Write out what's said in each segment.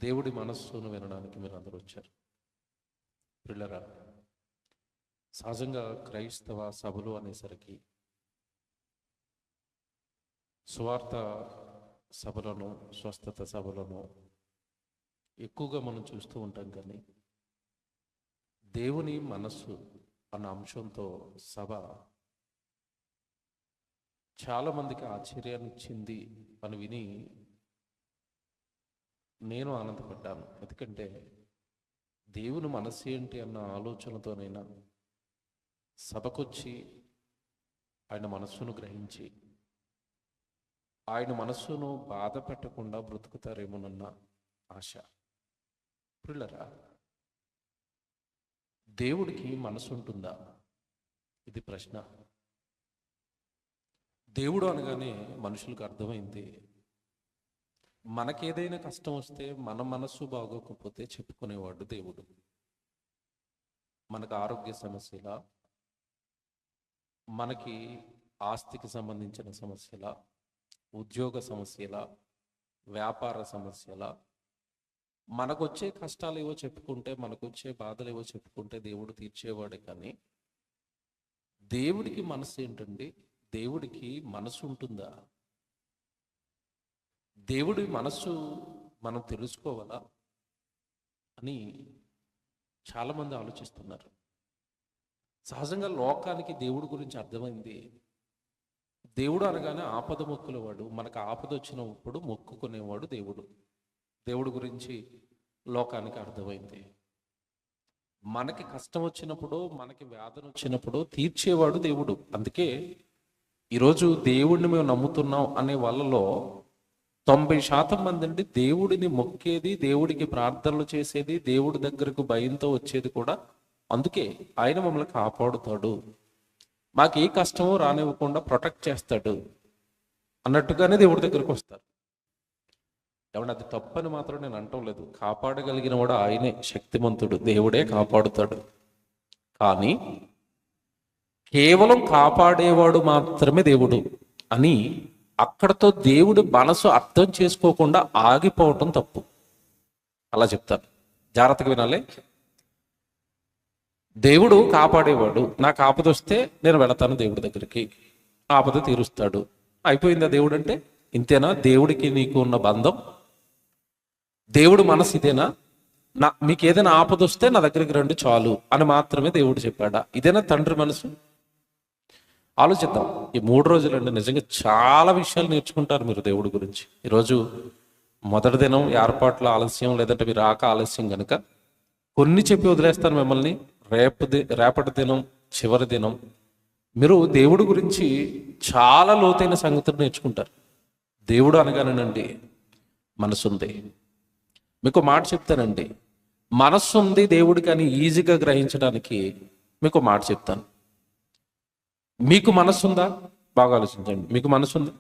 దేవుడి మనస్సును వినడానికి మీరు అందరూ వచ్చారు. పిల్లరా, సహజంగా క్రైస్తవ సభలు అనేసరికి సువార్త సభలను, స్వస్థత సభలను ఎక్కువగా మనం చూస్తూ ఉంటాం. కానీ దేవుని మనస్సు అన్న అంశంతో సభ చాలామందికి ఆశ్చర్యాన్ని ఇచ్చింది అని విని నేను ఆనందపడ్డాను. ఎందుకంటే దేవుని మనస్సు ఏంటి అన్న ఆలోచనతోనైనా సభకొచ్చి ఆయన మనస్సును గ్రహించి ఆయన మనస్సును బాధ పెట్టకుండా బ్రతుకుతారేమోనన్న ఆశ. పిల్లరా, దేవుడికి మనసు ఉంటుందా? ఇది ప్రశ్న. దేవుడు అనగానే మనుషులకు అర్థమైంది, మనకేదైనా కష్టం వస్తే మన మనస్సు బాగోకపోతే చెప్పుకునేవాడు దేవుడు. మనకు ఆరోగ్య సమస్యల, మనకి ఆస్తికి సంబంధించిన సమస్యల, ఉద్యోగ సమస్యల, వ్యాపార సమస్యల, మనకొచ్చే కష్టాలు ఏవో చెప్పుకుంటే, మనకొచ్చే బాధలు ఏవో చెప్పుకుంటే దేవుడు తీర్చేవాడే. కానీ దేవుడికి మనసు ఏంటండి? దేవుడికి మనసు ఉంటుందా? దేవుడి మనస్సు మనం తెలుసుకోవాలా అని చాలామంది ఆలోచిస్తున్నారు. సహజంగా లోకానికి దేవుడి గురించి అర్థమైంది, దేవుడు అనగానే ఆపద మొక్కులేవాడు. మనకు ఆపద వచ్చినప్పుడు మొక్కుకునేవాడు దేవుడు. దేవుడి గురించి లోకానికి అర్థమైంది. మనకి కష్టం వచ్చినప్పుడు, మనకి వేదన వచ్చినప్పుడు తీర్చేవాడు దేవుడు. అందుకే ఈరోజు దేవుడిని మేము నమ్ముతున్నాం అనే వాళ్ళలో 90% మంది అండి దేవుడిని మొక్కేది, దేవుడికి ప్రార్థనలు చేసేది, దేవుడి దగ్గరకు భయంతో వచ్చేది కూడా అందుకే. ఆయన మమ్మల్ని కాపాడుతాడు, మాకు ఏ కష్టమో రానివ్వకుండా ప్రొటెక్ట్ చేస్తాడు అన్నట్టుగానే దేవుడి దగ్గరకు వస్తారు. ఏమన్నా అది తప్పని మాత్రం నేను అంటం లేదు. కాపాడగలిగిన వాడు ఆయనే, శక్తిమంతుడు, దేవుడే కాపాడుతాడు. కానీ కేవలం కాపాడేవాడు మాత్రమే దేవుడు అని అక్కడతో దేవుడి మనసు అర్థం చేసుకోకుండా ఆగిపోవటం తప్పు. అలా చెప్తాను, జాగ్రత్తగా వినాలి. దేవుడు కాపాడేవాడు, నాకు ఆపద వస్తే నేను వెళతాను దేవుడి దగ్గరికి, ఆపద తీరుస్తాడు, అయిపోయిందా దేవుడు అంటే? ఇంతేనా దేవుడికి నీకు ఉన్న బంధం? దేవుడు మనసు ఇదేనా? మీకు ఏదైనా ఆపద వస్తే నా దగ్గరికి రండి చాలు అని మాత్రమే దేవుడు చెప్పాడా? ఇదేనా తండ్రి మనసు? ఆలోచిద్దాం. ఈ 3 రోజులండి నిజంగా చాలా విషయాలు నేర్చుకుంటారు మీరు దేవుడి గురించి. ఈరోజు మొదటి దినం ఏర్పాట్ల ఆలస్యం, లేదంటే మీరు రాక ఆలస్యం కనుక కొన్ని చెప్పి వదిలేస్తాను మిమ్మల్ని. రేపటి దినం, చివరి దినం మీరు దేవుడి గురించి చాలా లోతైన సంగతులు నేర్చుకుంటారు. దేవుడు అనగానేనండి మనసుంది. మీకు మాట చెప్తానండి, మనస్సుంది దేవుడికి అని ఈజీగా గ్రహించడానికి మీకు మాట చెప్తాను. మీకు మనస్సుందా? బాగా ఆలోచించండి. మీకు మనసుందా?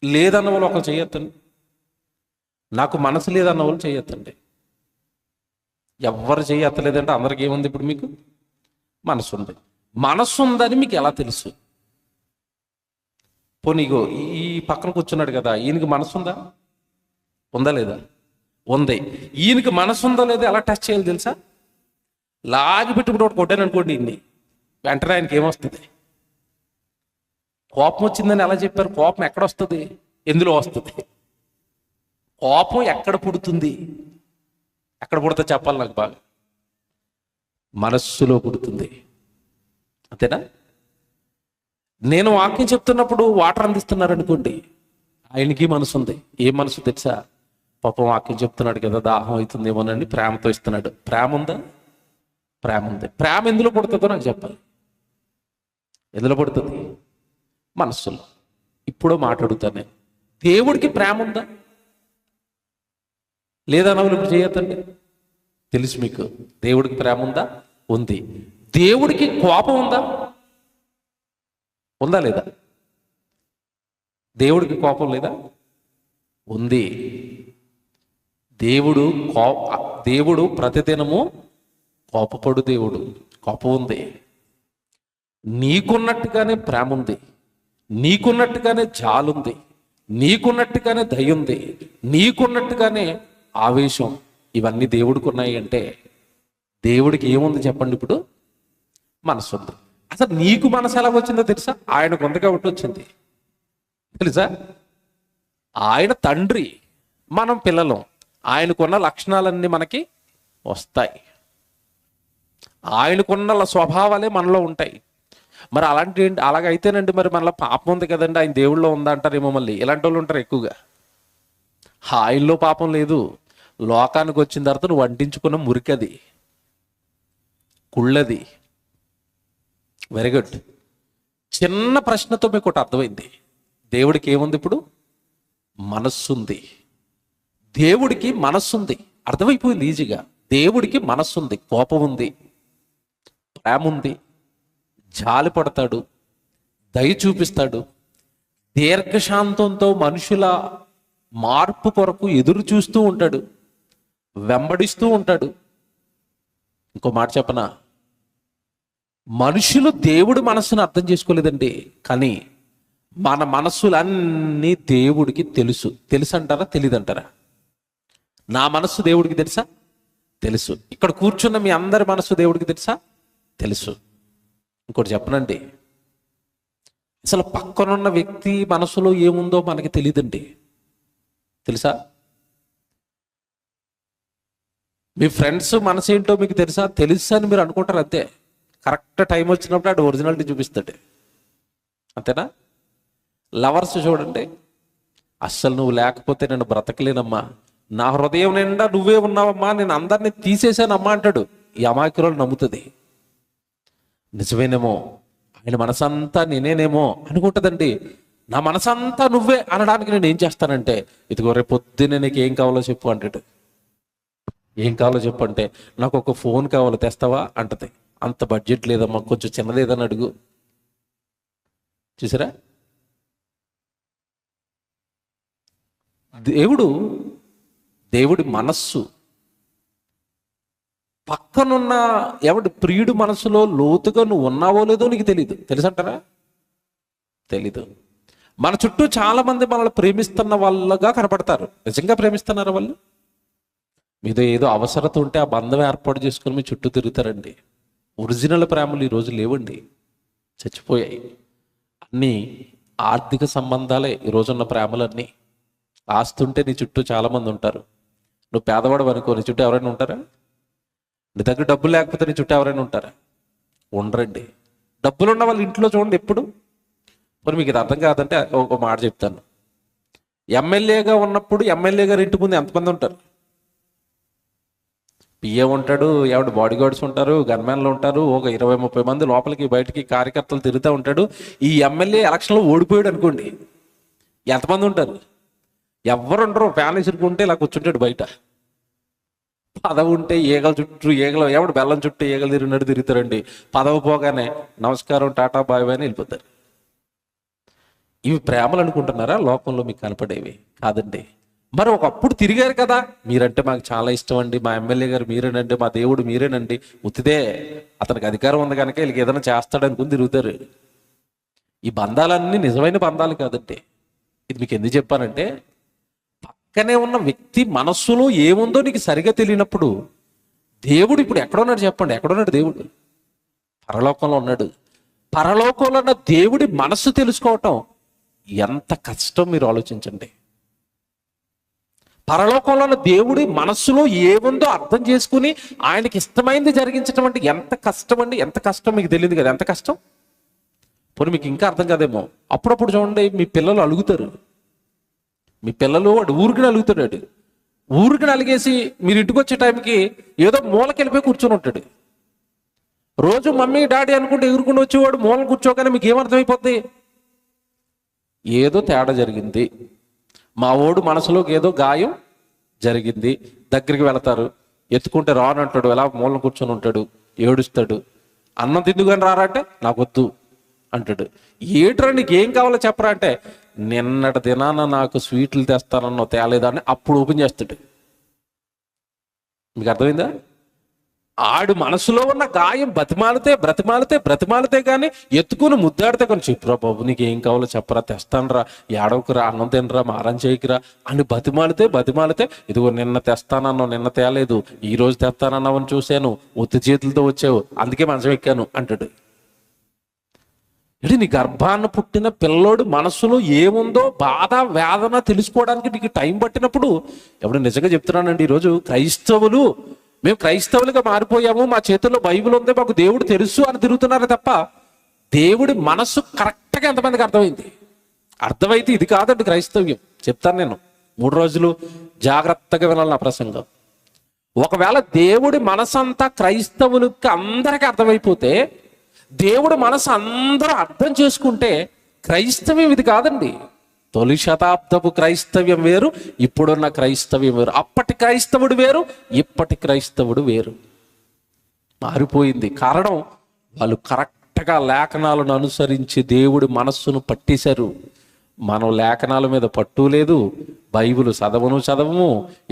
లేదన్న వాళ్ళు ఒకరు చేయొద్దండి. నాకు మనసు లేదన్న వాళ్ళు చేయొద్దండి. ఎవరు చేయత్తలేదంటే అందరికి ఏముంది? ఇప్పుడు మీకు మనసు ఉంది. మనసు ఉందని మీకు ఎలా తెలుసు? పోనీగో ఈ పక్కన కూర్చున్నాడు కదా, ఈయనకి మనసు ఉందా? ఉందా లేదా? ఉంది. ఈయనకి మనసు ఉందో లేదో ఎలా టెస్ట్ చేయాలి తెలుసా? లాగి పెట్టుకుంటే ఒకటి కొట్టాను అనుకోండి, ఇన్ని వెంటనే ఆయనకి ఏమొస్తుంది? కోపం వచ్చిందని ఎలా చెప్పారు? కోపం ఎక్కడ వస్తుంది? ఎందులో వస్తుంది? కోపం ఎక్కడ పుడుతుంది? ఎక్కడ పుడతా చెప్పాలి నాకు బాగా. మనస్సులో పుడుతుంది, అంతేనా? నేను వాక్యం చెప్తున్నప్పుడు వాటర్ అందిస్తున్నారు అనుకోండి, ఆయనకి మనసు ఉంది. ఏ మనసు తెలుసా? పాపం వాక్యం చెప్తున్నాడు కదా, దాహం అవుతుందేమోనండి, ప్రేమతో ఇస్తున్నాడు. ప్రేమ ఉందా? ప్రేమ ఉంది. ప్రేమ ఎందులో పుడుతుందో నాకు చెప్పాలి. ఎందులో పుడుతుంది? మనస్సులో. ఇప్పుడు మాట్లాడుతాను నేను. దేవుడికి ప్రేమ ఉందా? లేదా నవ్వులు ఇప్పుడు చేయొద్దండి. తెలుసు మీకు దేవుడికి ప్రేమ ఉందా? ఉంది. దేవుడికి కోపం ఉందా? ఉందా లేదా? దేవుడికి కోపం లేదా? ఉంది. దేవుడు ప్రతిదినము కోపపడు దేవుడు. కోపం ఉంది. నీకున్నట్టుగానే ప్రేమ ఉంది, నీకున్నట్టుగానే జాలుంది, నీకున్నట్టుగానే దయ ఉంది, నీకున్నట్టుగానే ఆవేశం ఇవన్నీ దేవుడికి ఉన్నాయి అంటే దేవుడికి ఏముంది చెప్పండి? ఇప్పుడు మనసు ఉంది. అసలు నీకు మనసు ఎలాగొచ్చిందో తెలుసా? ఆయనకు ఉంది కాబట్టి వచ్చింది. తెలుసా? ఆయన తండ్రి, మనం పిల్లలం. ఆయనకున్న లక్షణాలన్నీ మనకి వస్తాయి. ఆయనకున్న స్వభావాలే మనలో ఉంటాయి. మరి అలాగైతేనండి మరి మనలో పాపం ఉంది కదండి, ఆయన దేవుళ్ళో ఉందా అంటారేమో. మళ్ళీ ఇలాంటి వాళ్ళు ఉంటారు ఎక్కువగా. ఆయనలో పాపం లేదు. లోకానికి వచ్చిన తర్వాత నువ్వు అంటించుకున్న మురికది, కుళ్ళది. Very good. చిన్న ప్రశ్నతో మీకు ఒకటి అర్థమైంది. దేవుడికి ఏముంది? ఇప్పుడు మనస్సుంది. దేవుడికి మనస్సుంది. అర్థమైపోయింది ఈజీగా. దేవుడికి మనస్సుంది, కోపం ఉంది, ప్రేమ ఉంది, జాలి పడతాడు, దయ చూపిస్తాడు, దీర్ఘశాంతంతో మనుషుల మార్పు కొరకు ఎదురు చూస్తూ ఉంటాడు, వెంబడిస్తూ ఉంటాడు. ఇంకో మాట చెప్పనా? మనుషులు దేవుడి మనస్సును అర్థం చేసుకోలేదండి, కానీ మన మనస్సులన్నీ దేవుడికి తెలుసు. తెలుసు అంటారా? తెలియదంటారా? నా మనస్సు దేవుడికి తెలుసా? తెలుసు. ఇక్కడ కూర్చున్న మీ అందరి మనస్సు దేవుడికి తెలుసా? తెలుసు. ఇంకోటి చెప్పనండి, అసలు పక్కనున్న వ్యక్తి మనసులో ఏముందో మనకి తెలియదండి. తెలుసా? మీ ఫ్రెండ్స్ మనసు ఏంటో మీకు తెలుసా? తెలుసా అని మీరు అనుకుంటారు అంతే. కరెక్ట్ టైం వచ్చినప్పుడు ఆడు ఒరిజినాలిటీ చూపిస్తాడు. అంతేనా? లవర్స్ చూడండి, అస్సలు నువ్వు లేకపోతే నేను బ్రతకలేనమ్మా, నా హృదయం నిండా నువ్వే ఉన్నావమ్మా, నేను అందరినీ తీసేశానమ్మా అంటాడు. ఈ అమాయకురాలు నమ్ముతుంది. నిజమేనేమో, ఆయన మనసంతా నేనేనేమో అనుకుంటుందండి. నా మనసంతా నువ్వే అనడానికి నేను ఏం చేస్తానంటే, ఇదిగో రేపు పొద్దున్నే నీకు ఏం కావాలో చెప్పు అంటాడు. ఏం కావాలో చెప్పు అంటే, నాకు ఒక ఫోన్ కావాలో తెస్తావా అంటది. అంత బడ్జెట్ లేదమ్మా, కొంచెం చిన్నదేదని అడుగు. చూసారా? దేవుడి మనస్సు పక్కనున్న ఎవడి ప్రియుడు మనసులో లోతుగా నువ్వు ఉన్నావో లేదో నీకు తెలీదు. తెలుసంటారా? తెలీదు. మన చుట్టూ చాలా మంది మనల్ని ప్రేమిస్తున్న వాళ్ళగా కనపడతారు. నిజంగా ప్రేమిస్తున్నారు వాళ్ళు? మీదో ఏదో అవసరత ఉంటే ఆ బంధం ఏర్పాటు చేసుకుని మీ చుట్టూ తిరుగుతారండి. ఒరిజినల్ ప్రేమలు ఈరోజు లేవండి, చచ్చిపోయాయి. అన్నీ ఆర్థిక సంబంధాలే ఈరోజున్న ప్రేమలన్నీ. ఆస్తుంటే నీ చుట్టూ చాలామంది ఉంటారు. నువ్వు పేదవాడు అనుకో, నీ చుట్టూ ఎవరైనా ఉంటారా? నీ దగ్గర డబ్బు లేకపోతే నీ చుట్టూ ఎవరైనా ఉంటారా? ఉండరండి. డబ్బులు ఉన్న వాళ్ళ ఇంట్లో చూడండి ఎప్పుడు. మరి మీకు ఇది అర్థం కాదంటే ఒక మాట చెప్తాను. ఎమ్మెల్యేగా ఉన్నప్పుడు ఎమ్మెల్యే గారి ఇంటి ముందు ఎంతమంది ఉంటారు? పిఏ ఉంటాడు, ఎవడు బాడీ గార్డ్స్ ఉంటారు, గన్మెన్లు ఉంటారు, ఒక 20-30 మంది లోపలికి బయటికి కార్యకర్తలు తిరుగుతూ ఉంటాడు. ఈ ఎమ్మెల్యే ఎలక్షన్లో ఓడిపోయాడు అనుకోండి, ఎంతమంది ఉంటారు? ఎవరు ఉండరు. ఫ్యాన్ ఇసురుకుంటే ఇలా కూర్చుంటాడు బయట. పదవి ఉంటే ఈగల చుట్టూ ఈగలు, ఎవడు బెల్లం చుట్టూ ఈగలు తిరిగినట్టు తిరుగుతారండి. పదవి పోగానే నమస్కారం, టాటా, బాయ్ బాయ్ అని వెళ్ళిపోతారు. ఇవి ప్రేమలు అనుకుంటున్నారా? లోకంలో మీకు కనపడేవి కాదండి. మరి ఒకప్పుడు తిరిగారు కదా, మీరంటే మాకు చాలా ఇష్టం అండి, మా ఎమ్మెల్యే గారు మీరేనండి, మా దేవుడు మీరేనండి. ఉత్తిదే అతనికి అధికారం ఉంది కనుక వీళ్ళకి ఏదైనా చేస్తాడనుకుని తిరుగుతారు. ఈ బంధాలన్నీ నిజమైన బంధాలు కాదండి. ఇది మీకు ఎందుకు చెప్పానంటే, పక్కనే ఉన్న వ్యక్తి మనస్సులో ఏముందో నీకు సరిగా తెలియనప్పుడు, దేవుడు ఇప్పుడు ఎక్కడున్నాడు చెప్పండి? ఎక్కడున్నాడు దేవుడు? పరలోకంలో ఉన్నాడు. పరలోకంలో ఉన్న దేవుడి మనస్సు తెలుసుకోవటం ఎంత కష్టం మీరు ఆలోచించండి. పరలోకంలో ఉన్న దేవుడి మనస్సులో ఏముందో అర్థం చేసుకుని ఆయనకి ఇష్టమైంది జరిగించడం అంటే ఎంత కష్టం అండి. ఎంత కష్టం మీకు తెలియదు కదా, ఎంత కష్టం. పోనీ మీకు ఇంకా అర్థం కాదేమో. అప్పుడప్పుడు చూడండి, మీ పిల్లలు అలుగుతారు. మీ పిల్లలు వాడు ఊరికి అలుగుతాడు. ఊరికి అలిగేసి మీరు ఇంటికి వచ్చే టైంకి ఏదో మూలకెళ్ళిపోయి కూర్చొని ఉంటాడు. రోజు మమ్మీ డాడీ అనుకుంటే ఎగురుకుంటూ వచ్చేవాడు మూల కూర్చోగానే మీకు ఏమర్థమైపోద్ది? ఏదో తేడా జరిగింది, మా ఓడు మనసులోకి ఏదో గాయం జరిగింది. దగ్గరికి వెళతారు, ఎత్తుకుంటే రానంటాడు, ఎలా మూలం కూర్చొని ఉంటాడు, ఏడుస్తాడు. అన్నం తిందుకని రారా అంటే నాకు వద్దు అంటాడు. ఏట్రా నీకు ఏం కావాలో చెప్పరా అంటే, నిన్నటి దినాన నాకు స్వీట్లు తెస్తానన్న తేలేదా అని అప్పుడు ఓపెన్ చేస్తాడు. మీకు అర్థమైందా? ఆడు మనసులో ఉన్న గాయం బ్రతిమాలితే కానీ ఎత్తుకుని ముద్దాడితే కానీ చెప్పురా బాబు, నీకు ఏం కావాలో చెప్పరా, తెస్తానరా, ఏడవకురా, అన్నం తినరా, మారం చేయకురా అని బతిమాలితే ఇదిగో నిన్న తెస్తానన్నావు, నిన్న తేలేదు, ఈ రోజు తెస్తానన్నావు అని చూశాను, ఒత్తి చేతులతో వచ్చావు, అందుకే మంచం ఎక్కాను అంటాడు. నీ గర్భాన్ని పుట్టిన పిల్లోడు మనసులో ఏముందో బాధ వేదన తెలుసుకోవడానికి నీకు టైం పట్టినప్పుడు, ఎవడు నిజంగా చెప్తున్నానండి, ఈరోజు మేము క్రైస్తవులుగా మారిపోయాము, మా చేతుల్లో బైబిల్ ఉంది, మాకు దేవుడు తెలుసు అని తిరుగుతున్నారే తప్ప దేవుడి మనస్సు కరెక్ట్గా ఎంతమందికి అర్థమైతే ఇది కాదండి క్రైస్తవ్యం. చెప్తాను నేను 3 రోజులు జాగ్రత్తగా వినాలి నా ప్రసంగం. ఒకవేళ దేవుడి మనసంతా క్రైస్తవులకి అందరికీ అర్థమైపోతే, దేవుడు మనసు అందరూ అర్థం చేసుకుంటే క్రైస్తవ్యం ఇది కాదండి. తొలి శతాబ్దపు క్రైస్తవ్యం వేరు, ఇప్పుడున్న క్రైస్తవ్యం వేరు. అప్పటి క్రైస్తవుడు వేరు, ఇప్పటి క్రైస్తవుడు వేరు. మారిపోయింది. కారణం, వాళ్ళు కరెక్ట్గా లేఖనాలను అనుసరించి దేవుడి మనస్సును పట్టేశారు. మనం లేఖనాల మీద పట్టు లేదు, బైబిల్ చదవము,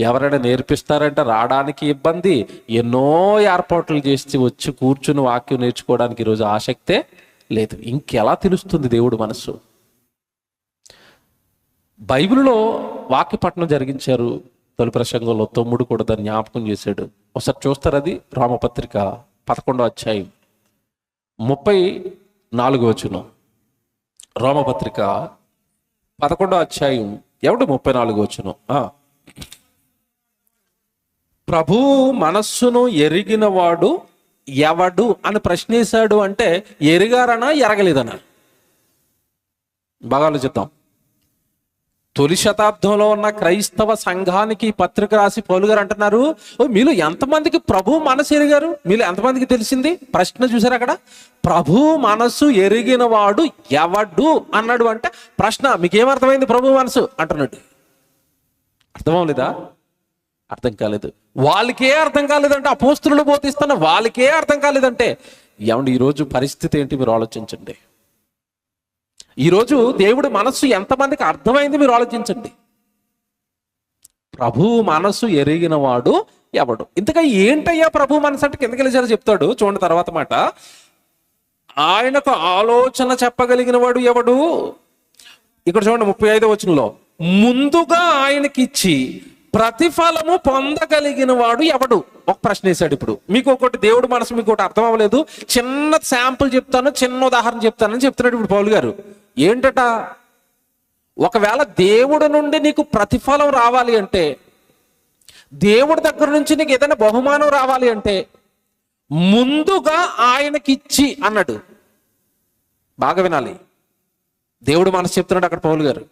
ఎవరైనా నేర్పిస్తారంటే రావడానికి ఇబ్బంది, ఎన్నో ఏర్పాట్లు చేసి వచ్చి కూర్చుని వాక్యం నేర్చుకోవడానికి ఈరోజు ఆసక్తే లేదు. ఇంకెలా తెలుస్తుంది దేవుడి మనస్సు? బైబిల్లో వాక్య పఠనం జరిగించారు. తొలి ప్రసంగంలో 9 కూడా దాన్ని జ్ఞాపకం చేశాడు. ఒకసారి చూస్తారు, అది రోమపత్రిక 11వ అధ్యాయం 34వ వచనం. రోమపత్రిక 11వ అధ్యాయం 34వ వచనం. ప్రభు మనస్సును ఎరిగిన వాడు ఎవడు అని ప్రశ్నేశాడు అంటే, ఎరిగారనా ఎరగలేదనా? బాగా ఆలోచిద్దాం. తొలి శతాబ్దంలో ఉన్న క్రైస్తవ సంఘానికి పత్రిక రాసి పౌలు గారు అంటున్నారు, మీలో ఎంతమందికి ప్రభు మనసు ఎరిగారు, మీలో ఎంతమందికి తెలిసింది? ప్రశ్న చూసారు అక్కడ. ప్రభు మనసు ఎరిగిన వాడు ఎవడు అన్నాడు అంటే ప్రశ్న. మీకేమర్థమైంది ప్రభు మనసు అంటున్నాడు? అర్థమవలేదా? అర్థం కాలేదు. వాళ్ళకే అర్థం కాలేదంటే, అపోస్తులు బోధిస్తున్న వాళ్ళకే అర్థం కాలేదంటే ఏమండి ఈరోజు పరిస్థితి ఏంటి మీరు ఆలోచించండి. ఈరోజు దేవుడి మనస్సు ఎంతమందికి అర్థమైంది మీరు ఆలోచించండి. ప్రభు మనసు ఎరిగిన వాడు ఎవడు? ఇంతగా ఏంటయ్యా ప్రభు మనసు అంటే కిందకి వెళ్ళేసారు చెప్తాడు. చూడండి తర్వాత మాట, ఆయనకు ఆలోచన చెప్పగలిగిన వాడు ఎవడు? ఇక్కడ చూడండి 35వ వచనంలో, ముందుగా ఆయనకిచ్చి ప్రతిఫలము పొందగలిగిన వాడు ఎవడు? ఒక ప్రశ్న వేశాడు. ఇప్పుడు మీకు ఒకటి దేవుడి మనసు మీకు ఒకటి అర్థం అవ్వలేదు, చిన్న శాంపుల్ చెప్తాను, చిన్న ఉదాహరణ చెప్తానని చెప్తున్నాడు ఇప్పుడు పౌలు గారు. ఏంటట? ఒకవేళ దేవుడి నుండి నీకు ప్రతిఫలం రావాలి అంటే, దేవుడి దగ్గర నుంచి నీకు ఏదైనా బహుమానం రావాలి అంటే ముందుగా ఆయనకిచ్చి అన్నాడు. బాగా వినాలి, దేవుడు మనసు చెప్తున్నాడు అక్కడ పౌలు గారు.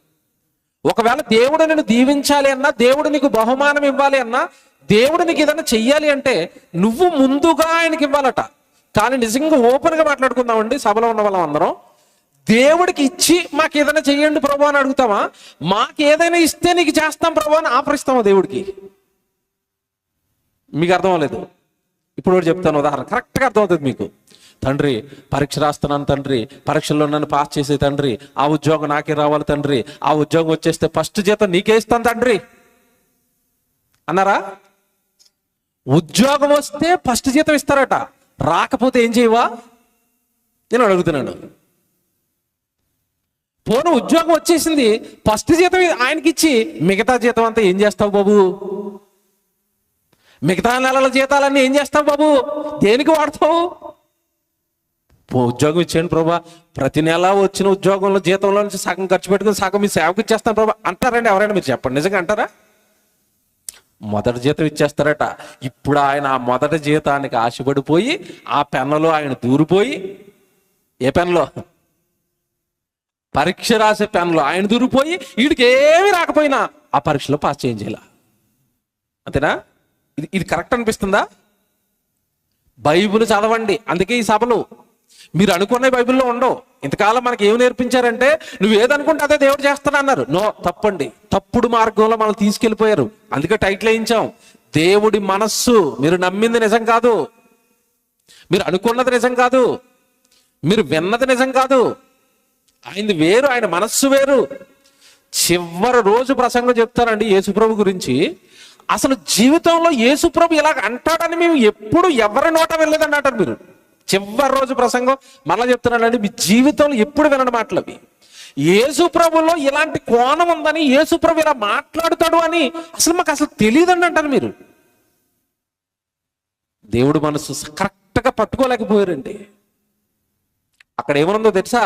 ఒకవేళ దేవుడు నిన్ను దీవించాలి అన్నా, దేవుడు నీకు బహుమానం ఇవ్వాలి అన్నా, దేవుడు నీకు ఏదైనా చెయ్యాలి అంటే నువ్వు ముందుగా ఆయనకి ఇవ్వాలట. కానీ నిజంగా ఓపెన్గా మాట్లాడుకుందామండి సభలో ఉన్న వాళ్ళం అందరం, దేవుడికి ఇచ్చి మాకు ఏదైనా చెయ్యండి ప్రభు అని అడుగుతామా? మాకు ఏదైనా ఇస్తే నీకు చేస్తాం ప్రభు అని ఆఫర్ ఇస్తామా దేవుడికి? మీకు అర్థం అవ్వలేదు. ఇప్పుడు ఒకటి చెప్తాను ఉదాహరణ, కరెక్ట్గా అర్థమవుతుంది మీకు. తండ్రి పరీక్ష రాస్తున్నాను తండ్రి, పరీక్షల్లో నన్ను పాస్ చేసే తండ్రి, ఆ ఉద్యోగం నాకే రావాలి తండ్రి, ఆ ఉద్యోగం వచ్చేస్తే ఫస్ట్ జీతం నీకే ఇస్తాను తండ్రి అన్నారా? ఉద్యోగం వస్తే ఫస్ట్ జీతం ఇస్తారట, రాకపోతే ఏం చేయవా నేను అడుగుతున్నాను. పోను ఉద్యోగం వచ్చేసింది, ఫస్ట్ జీతం ఆయనకి ఇచ్చి మిగతా జీతం అంతా ఏం చేస్తావు బాబు? మిగతా నెలల జీతాలన్నీ ఏం చేస్తావు బాబు? దేనికి వాడతావు? ఉద్యోగం ఇచ్చేయండి ప్రభా, ప్రతి నెల వచ్చిన ఉద్యోగంలో జీతంలో నుంచి సగం ఖర్చు పెట్టుకుని సగం మీ సేవకు ఇచ్చేస్తాను ప్రభా అంటారండి ఎవరైనా? మీరు చెప్పండి, నిజంగా అంటారా? మొదటి జీతం ఇచ్చేస్తారట. ఇప్పుడు ఆయన ఆ మొదటి జీతానికి ఆశపడిపోయి ఆ పెన్నులో ఆయన దూరిపోయి, ఏ పెన్నులో? పరీక్ష రాసే పెన్నులో ఆయన దూరిపోయి వీడికి ఏమీ రాకపోయినా ఆ పరీక్షలో పాస్ చేయించేలా. అంతేనా? ఇది కరెక్ట్ అనిపిస్తుందా? బైబిల్ చదవండి. అందుకే ఈ సభలు మీరు అనుకునే బైబిల్లో ఉండవు. ఇంతకాలం మనకి ఏమి నేర్పించారంటే, నువ్వు ఏదనుకుంటే అదే దేవుడు చేస్తాను అన్నారు. నో, తప్పండి. తప్పుడు మార్గంలో మనం తీసుకెళ్ళిపోయారు. అందుకే టైటిల్ వేయించాం, దేవుడి మనస్సు. మీరు నమ్మింది నిజం కాదు, మీరు అనుకున్నది నిజం కాదు, మీరు విన్నది నిజం కాదు. ఆయనది వేరు, ఆయన మనస్సు వేరు. చివరి రోజు ప్రసంగం చెప్తారండి యేసుప్రభు గురించి. అసలు జీవితంలో యేసు ప్రభు ఇలాగ అంటాడని మేము ఎప్పుడు ఎవరి నోట వెళ్ళలేదని అంటారు మీరు. చివరి రోజు ప్రసంగం మళ్ళీ చెప్తున్నానండి, మీ జీవితంలో ఎప్పుడు వినని మాటలు అవి. యేసు ప్రభులో ఇలాంటి కోణం ఉందని, యేసు ప్రభు ఇలా మాట్లాడుతాడు అని అసలు మాకు అసలు తెలియదండి అంటారు మీరు. దేవుడు మనసు కరెక్ట్గా పట్టుకోలేకపోయారండి. అక్కడ ఏమనుందో తెలుసా?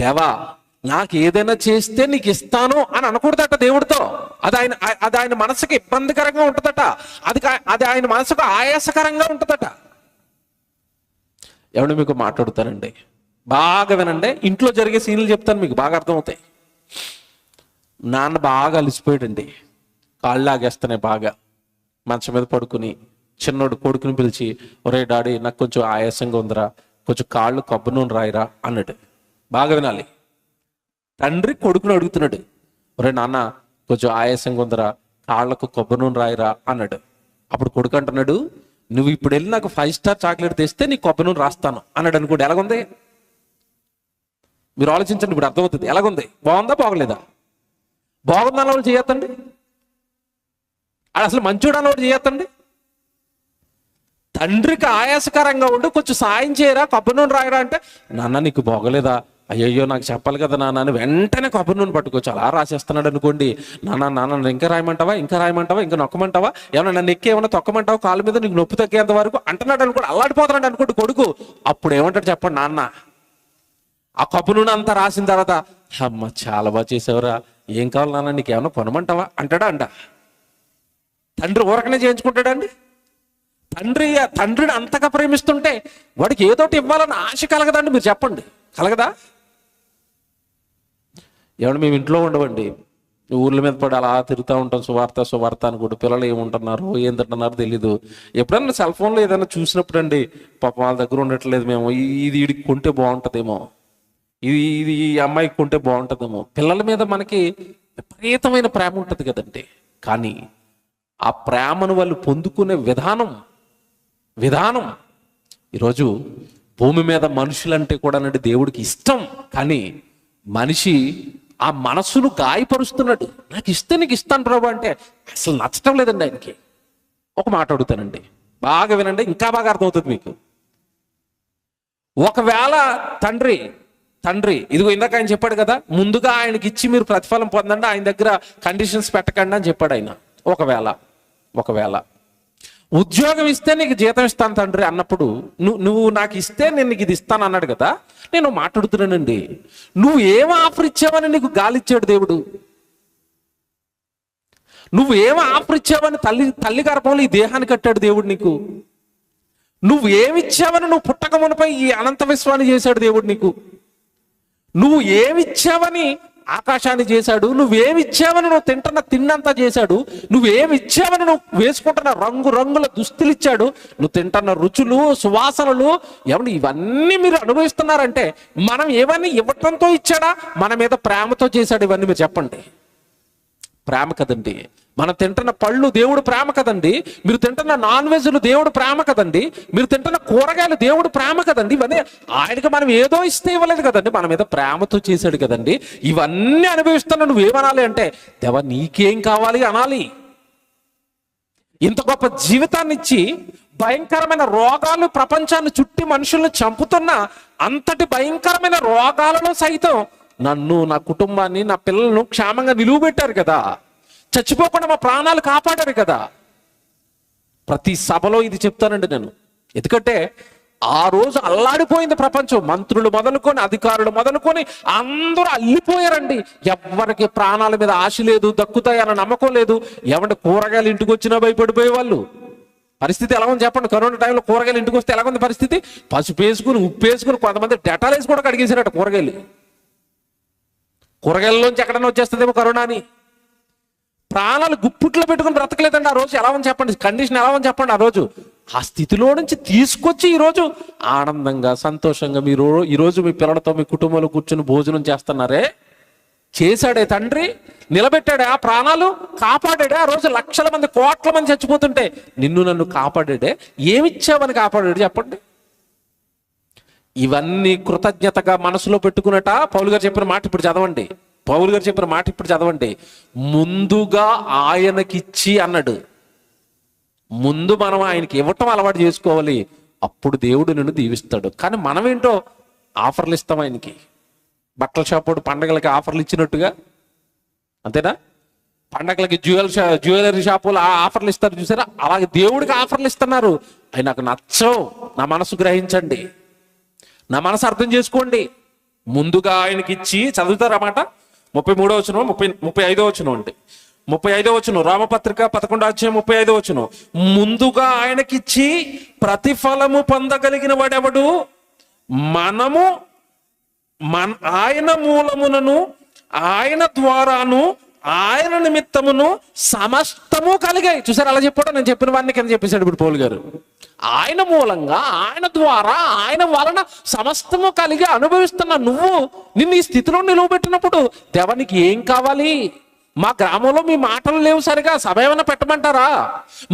దేవా నాకు ఏదైనా చేస్తే నీకు ఇస్తాను అని అనకూడదట దేవుడితో. అది ఆయన మనసుకి ఇబ్బందికరంగా ఉంటుందట. అది ఆయన మనసుకు ఆయాసకరంగా ఉంటుందట. ఎవడు మీకు మాట్లాడుతానండి, బాగా వినండి. ఇంట్లో జరిగే సీన్లు చెప్తాను, మీకు బాగా అర్థమవుతాయి. నాన్న బాగా అలిసిపోయాడండి, కాళ్ళు లాగేస్తున్నాయి బాగా. మంచం మీద పడుకుని చిన్నోడు కొడుకుని పిలిచి, ఒరే డాడీ నాకు కొంచెం ఆయాసంగా ఉందిరా, కొంచెం కాళ్ళు కొబ్బరి నూనె రాయిరా అన్నాడు. బాగా వినాలి. తండ్రి కొడుకుని అడుగుతున్నాడు, ఒరే నాన్న కొంచెం ఆయాసంగా ఉందిరా, కాళ్ళకు కొబ్బరి నూనె రాయిరా అన్నాడు. అప్పుడు కొడుకు అంటున్నాడు, నువ్వు ఇప్పుడు వెళ్ళి నాకు 5 స్టార్ చాక్లెట్ తెస్తే నీ కొబ్బరి నూనె రాస్తాను అన్నాడు అనుకోండి. ఎలాగుంది మీరు ఆలోచించండి, ఇప్పుడు అర్థమవుతుంది. ఎలాగుంది? బాగుందా బాగలేదా? బాగుందా అన్నవాళ్ళు చేయొద్దండి. అసలు మంచోడు అన్నవాడు చేయొద్దండి. తండ్రికి ఆయాసకరంగా ఉండి కొంచెం సాయం చేయరా, కొబ్బరి నూనె రాయరా అంటే, నాన్న నీకు బాగలేదా, అయ్యయ్యో నాకు చెప్పాలి కదా నాన్న అని వెంటనే కొబ్బరి నూనె పట్టుకోవచ్చు. అలా రాసేస్తున్నాడు అనుకోండి. నాన్న ఇంకా రాయమంటావా, ఇంకా నొక్కమంటావా, ఏమన్నా నన్ను ఎక్కి ఏమన్నా తొక్కమంటావా, కాళ్ళ మీద నీకు నొప్పి తగ్గేంత వరకు అంటున్నాడు అనుకోండి. అల్లాడిపోతున్నాడు అనుకోండి కొడుకు. అప్పుడు ఏమంటాడు చెప్పండి నాన్న? ఆ కొబ్బరి నూనె అంతా రాసిన తర్వాత, అమ్మ చాలా బాగా చేసావురా, ఏం కావాలి నాన్న, నీకు ఏమన్నా కొనమంటావా అంటాడా అంట. తండ్రి ఊరకనే చేయించుకుంటాడండి. తండ్రిని అంతగా ప్రేమిస్తుంటే వాడికి ఏదోటి ఇవ్వాలని ఆశ కలగదండి? మీరు చెప్పండి, కలగదా? ఏమన్నా మేము ఇంట్లో ఉండవండి, ఊర్ల మీద పడి అలా తిరుగుతూ ఉంటాం, సువార్త అనుకుంటూ. పిల్లలు ఏముంటున్నారు ఏం తింటున్నారో తెలీదు. ఎప్పుడన్నా సెల్ ఫోన్లో ఏదైనా చూసినప్పుడు అండి, పాప వాళ్ళ దగ్గర ఉండట్లేదు, మేము ఇది వీడికి కొంటే బాగుంటుందేమో, ఇది ఈ అమ్మాయికి కొంటే బాగుంటుందేమో. పిల్లల మీద మనకి విపరీతమైన ప్రేమ ఉంటుంది కదండి. కానీ ఆ ప్రేమను వాళ్ళు పొందుకునే విధానం ఈరోజు భూమి మీద మనుషులంటే కూడా దేవుడికి ఇష్టం. కానీ మనిషి ఆ మనసును గాయపరుస్తున్నాడు. నాకు ఇస్తే నీకు ఇస్తాను ప్రభు అంటే అసలు నచ్చటం లేదండి ఆయనకి. ఒక మాట అడుగుతానండి, బాగా వినండి, ఇంకా బాగా అర్థమవుతుంది మీకు. ఒకవేళ తండ్రి ఇదిగో ఇందాక ఆయన చెప్పాడు కదా, ముందుగా ఆయనకి ఇచ్చి మీరు ప్రతిఫలం పొందండి, ఆయన దగ్గర కండిషన్స్ పెట్టకండి అని చెప్పాడు ఆయన. ఒకవేళ ఉద్యోగం ఇస్తే నీకు జీతం ఇస్తాను తండ్రి అన్నప్పుడు, నువ్వు నాకు ఇస్తే నేను నీకు ఇది ఇస్తాను అన్నాడు కదా. నేను మాట్లాడుతున్నానండి, నువ్వు ఏం ఆఫర్ ఇచ్చావని నీకు గాలిచ్చాడు దేవుడు. నువ్వు ఏం ఆఫర్ ఇచ్చావని తల్లి గర్భంలో ఈ దేహాన్ని కట్టాడు దేవుడు నీకు. నువ్వు ఏమిచ్చావని నువ్వు పుట్టక మునిపై ఈ అనంత విశ్వాన్ని చేశాడు దేవుడు నీకు. నువ్వు ఏమిచ్చావని ఆకాశాన్ని చేశాడు. నువ్వేమిచ్చావని నువ్వు తింటున్న తిన్నంతా చేశాడు. నువ్వేమిచ్చావని నువ్వు వేసుకుంటున్న రంగుల దుస్తులు ఇచ్చాడు. నువ్వు తింటున్న రుచులు, సువాసనలు, ఏమన్నా ఇవన్నీ మీరు అనుభవిస్తున్నారంటే మనం ఏమని ఇవ్వటంతో ఇచ్చాడా, మన మీద ప్రేమతో చేశాడు ఇవన్నీ? మీరు చెప్పండి. ప్రేమ కదండి. మనం తింటున్న పళ్ళు దేవుడు ప్రేమ కదండి. మీరు తింటున్న నాన్ వెజ్లు దేవుడు ప్రేమ కదండి. మీరు తింటున్న కూరగాయలు దేవుడు ప్రేమ కదండి. ఇవన్నీ ఆయనకి మనం ఏదో ఇస్తే ఇవ్వలేదు కదండి, మన మీద ప్రేమతో చేశాడు కదండి. ఇవన్నీ అనుభవిస్తున్నా నువ్వేమనాలి అంటే, దేవా నీకేం కావాలి అనాలి. ఇంత గొప్ప జీవితాన్ని ఇచ్చి భయంకరమైన రోగాలు ప్రపంచాన్ని చుట్టి మనుషుల్ని చంపుతున్న అంతటి భయంకరమైన రోగాలలో సైతం నన్ను, నా కుటుంబాన్ని, నా పిల్లలను క్షేమంగా నిలువబెట్టారు కదా. చచ్చిపోకుండా మా ప్రాణాలు కాపాడారు కదా. ప్రతి సభలో ఇది చెప్తానండి నేను. ఎందుకంటే ఆ రోజు అల్లాడిపోయింది ప్రపంచం. మంత్రులు మొదలుకొని, అధికారులు మొదలుకొని అందరూ అల్లిపోయారండి. ఎవరికి ప్రాణాల మీద ఆశ లేదు, దక్కుతాయన్న నమ్మకం లేదు. ఏమంటే కూరగాయలు ఇంటికి వచ్చినా భయపడిపోయే వాళ్ళు. పరిస్థితి ఎలా ఉంది చెప్పండి? కరోనా టైంలో కూరగాయలు ఇంటికి వస్తే ఎలా ఉంది పరిస్థితి? పసుపు వేసుకుని, ఉప్పు వేసుకుని, కొంతమంది డెటాల్ వేసి కూడా కడిగేసారట కూరగాయల్లోంచి ఎక్కడన్నా వచ్చేస్తుందేమో కరోనా అని. ప్రాణాలు గుప్పుట్లో పెట్టుకుని బ్రతకలేదండి ఆ రోజు. ఎలా ఉంది చెప్పండి? కండిషన్ ఎలా ఉంది చెప్పండి? ఆ రోజు ఆ స్థితిలో నుంచి తీసుకొచ్చి ఈరోజు ఆనందంగా, సంతోషంగా మీరు ఈరోజు మీ పిల్లలతో, మీ కుటుంబంలో కూర్చొని భోజనం చేస్తున్నారే. చేశాడే తండ్రి, నిలబెట్టాడే, ఆ ప్రాణాలు కాపాడాడే. ఆ రోజు లక్షల మంది, కోట్ల మంది చచ్చిపోతుంటే నిన్ను నన్ను కాపాడాడే. ఏమిచ్చావని కాపాడాడు చెప్పండి? ఇవన్నీ కృతజ్ఞతగా మనసులో పెట్టుకున్నట పౌలు గారు చెప్పిన మాట ఇప్పుడు చదవండి. పౌలు గారు చెప్పిన మాట ఇప్పుడు చదవండి. ముందుగా ఆయనకిచ్చి అన్నాడు. ముందు మనం ఆయనకి ఇవ్వటం అలవాటు చేసుకోవాలి, అప్పుడు దేవుడు నిన్ను దీవిస్తాడు. కానీ మనం ఏంటో ఆఫర్లు ఇస్తాం ఆయనకి. బట్టల షాపు పండగలకి ఆఫర్లు ఇచ్చినట్టుగా, అంతేనా? పండగలకి జ్యువెలరీ షాపులు ఆఫర్లు ఇస్తారు చూసారా, అలాగే దేవుడికి ఆఫర్లు ఇస్తున్నారు. అవి నాకు నచ్చవు. నా మనసు గ్రహించండి, నా మనసు అర్థం చేసుకోండి. ముందుగా ఆయనకి ఇచ్చి, చదువుతారన్నమాట 33వ వచనం 35వ వచనం అండి. 35వ వచనం రామపత్రిక 11:35 వచనం. ముందుగా ఆయనకిచ్చి ప్రతిఫలము పొందగలిగిన వాడెవడు? మనము ఆయన మూలమునను ఆయన ద్వారాను ఆయన నిమిత్తమును సమస్తము కలిగాయి. చూసారు అలా చెప్పాడు. నేను చెప్పిన వాడిని కింద చెప్పేశాడు ఇప్పుడు పౌలు గారు. ఆయన మూలంగా, ఆయన ద్వారా, ఆయన వలన సమస్తము కలిగి అనుభవిస్తున్న నువ్వు నిన్ను ఈ స్థితిలో నిలువబెట్టినప్పుడు దేవానికి ఏం కావాలి? మా గ్రామంలో మీ మాటలు లేవు సరిగా, సభ ఏమైనా పెట్టమంటారా?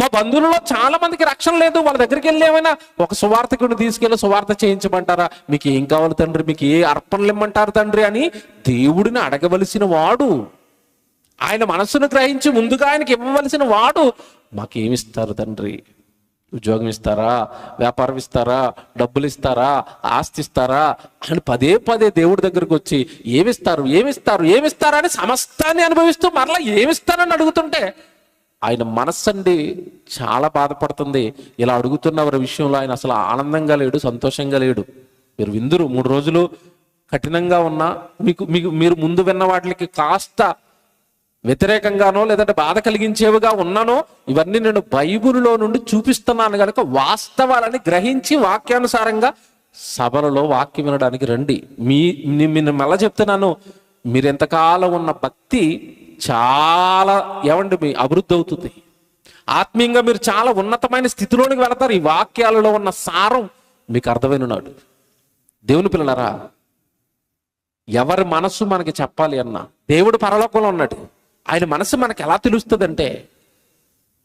మా బంధువులలో చాలా మందికి రక్షణ లేదు, వాళ్ళ దగ్గరికి వెళ్ళి ఏమైనా ఒక సువార్తకుడిని తీసుకెళ్ళి సువార్త చేయించమంటారా? మీకు ఏం కావాలి తండ్రి, మీకు ఏ అర్పణలు ఇమ్మంటారు తండ్రి అని దేవుడిని అడగవలసిన వాడు, ఆయన మనస్సును గ్రహించి ముందుగా ఆయనకి ఇవ్వవలసిన వాడు, మాకేమిస్తారు తండ్రి? ఉద్యోగం ఇస్తారా, వ్యాపారం ఇస్తారా, డబ్బులు ఇస్తారా, ఆస్తి ఇస్తారా అని పదే పదే దేవుడి దగ్గరకు వచ్చి ఏమిస్తారు ఏమిస్తారు ఏమిస్తారా అని సమస్తాన్ని అనుభవిస్తూ మరలా ఏమిస్తారని అడుగుతుంటే ఆయన మనస్సండి చాలా బాధపడుతుంది. ఇలా అడుగుతున్న వారి విషయంలో ఆయన అసలు ఆనందంగా లేడు, సంతోషంగా లేడు. మీరు విందురు 3 రోజులు కఠినంగా ఉన్నా, మీరు ముందు విన్న వాటికి కాస్త వ్యతిరేకంగానో లేదంటే బాధ కలిగించేవిగా ఉన్నానో, ఇవన్నీ నేను బైబిల్లో నుండి చూపిస్తున్నాను కనుక వాస్తవాలని గ్రహించి వాక్యానుసారంగా సభలలో వాక్యం వినడానికి రండి. నేను మళ్ళా చెప్తున్నాను, మీరు ఎంతకాలం ఉన్న భక్తి చాలా మీ అభివృద్ధి అవుతుంది. ఆత్మీయంగా మీరు చాలా ఉన్నతమైన స్థితిలోనికి వెళతారు. ఈ వాక్యాలలో ఉన్న సారం మీకు అర్థమైన నాడు. దేవుని పిల్లలారా, ఎవరి మనస్సు మనకి చెప్పాలి అన్నా, దేవుడు పరలోకంలో ఉన్నాడు. ఆయన మనసు మనకు ఎలా తెలుస్తుందంటే,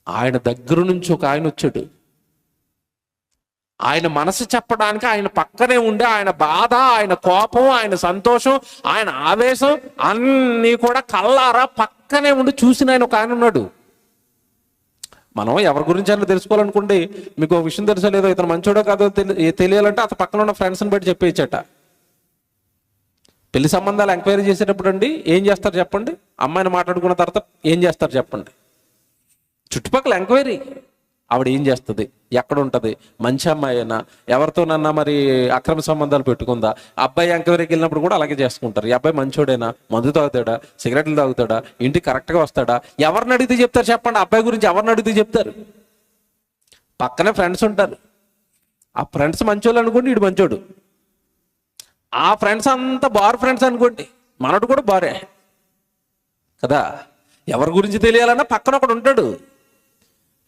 ఆయన దగ్గర నుంచి ఒక ఆయన వచ్చాడు. ఆయన మనసు చెప్పడానికి ఆయన పక్కనే ఉండే ఆయన బాధ, ఆయన కోపం, ఆయన సంతోషం, ఆయన ఆవేశం అన్నీ కూడా కళ్ళారా పక్కనే ఉండి చూసిన ఆయన ఒక ఆయన ఉన్నాడు. మనం ఎవరి గురించి అయినా తెలుసుకోవాలనుకోండి, మీకు ఒక విషయం తెలుసో లేదో, ఇతను మంచోడో కాదో తెలియాలంటే అతను పక్కన ఉన్న ఫ్రెండ్స్ని బట్టి చెప్పేయచ్చట. పెళ్లి సంబంధాలు ఎంక్వైరీ చేసేటప్పుడు అండి ఏం చేస్తారు చెప్పండి? అమ్మాయిని మాట్లాడుకున్న తర్వాత ఏం చేస్తారు చెప్పండి? చుట్టుపక్కల ఎంక్వైరీ. ఆవిడ ఏం చేస్తుంది, ఎక్కడ ఉంటుంది, మంచి అమ్మాయి అయినా, ఎవరితోనన్నా మరి అక్రమ సంబంధాలు పెట్టుకుందా? అబ్బాయి ఎంక్వైరీకి వెళ్ళినప్పుడు కూడా అలాగే చేసుకుంటారు. ఈ అబ్బాయి మంచోడేనా, మందు తాగుతాడా, సిగరెట్లు తాగుతాడా, ఇంటికి కరెక్ట్గా వస్తాడా? ఎవరిని అడిగితే చెప్తారు చెప్పండి? అబ్బాయి గురించి ఎవరిని అడిగితే చెప్తారు? పక్కనే ఫ్రెండ్స్ ఉంటారు. ఆ ఫ్రెండ్స్ మంచోళ్ళు అనుకోండి, వీడు మంచోడు. ఆ ఫ్రెండ్స్ అంతా బార్ ఫ్రెండ్స్ అనుకోండి, మనడు కూడా బారే కదా. ఎవరి గురించి తెలియాలన్నా పక్కన ఒకడు ఉంటాడు.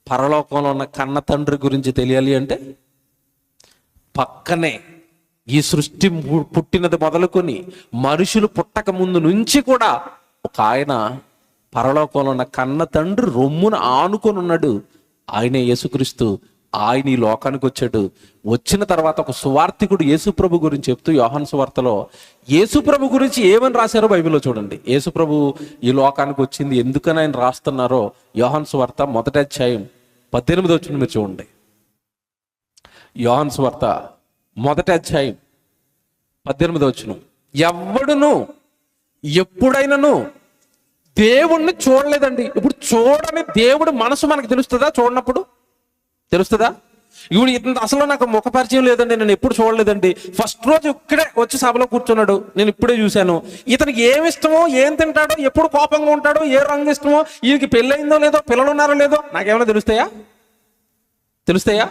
పరలోకంలో ఉన్న కన్న తండ్రి గురించి తెలియాలి అంటే పక్కనే, ఈ సృష్టి పుట్టినది మొదలుకొని మనుషులు పుట్టక ముందు నుంచి కూడా ఒక ఆయన పరలోకంలో ఉన్న కన్న తండ్రి రొమ్మును ఆనుకొని ఉన్నాడు. ఆయనే యేసుక్రీస్తు. ఆయన ఈ లోకానికి వచ్చాడు. వచ్చిన తర్వాత ఒక సువార్తికుడు యేసుప్రభు గురించి చెప్తూ యోహాను సువార్తలో యేసుప్రభు గురించి ఏమని రాశారో బైబిల్లో చూడండి. యేసుప్రభు ఈ లోకానికి వచ్చింది ఎందుకని ఆయన రాస్తున్నారో యోహాను సువార్త 1వ అధ్యాయం 18వ వచనం మీరు చూడండి. యోహాను సువార్త 1వ అధ్యాయం 18వ వచనం. ఎవ్వడును ఎప్పుడైనాను దేవుణ్ణి చూడలేదండి. ఇప్పుడు చూడని దేవుడు మనసు మనకు తెలుస్తుందా? చూడనప్పుడు తెలుస్తుందా? ఇప్పుడు అసలు నాకు ముఖ పరిచయం లేదండి, నేను ఎప్పుడు చూడలేదండి. ఫస్ట్ రోజు ఇక్కడే వచ్చి సభలో కూర్చున్నాడు, నేను ఇప్పుడే చూశాను. ఇతనికి ఏమి ఇష్టమో, ఏం తింటాడో, ఎప్పుడు కోపంగా ఉంటాడో, ఏ రంగు ఇష్టమో, ఈయనకి పెళ్ళయిందో లేదో, పిల్లలు ఉన్నారో లేదో నాకేమైనా తెలుస్తాయా?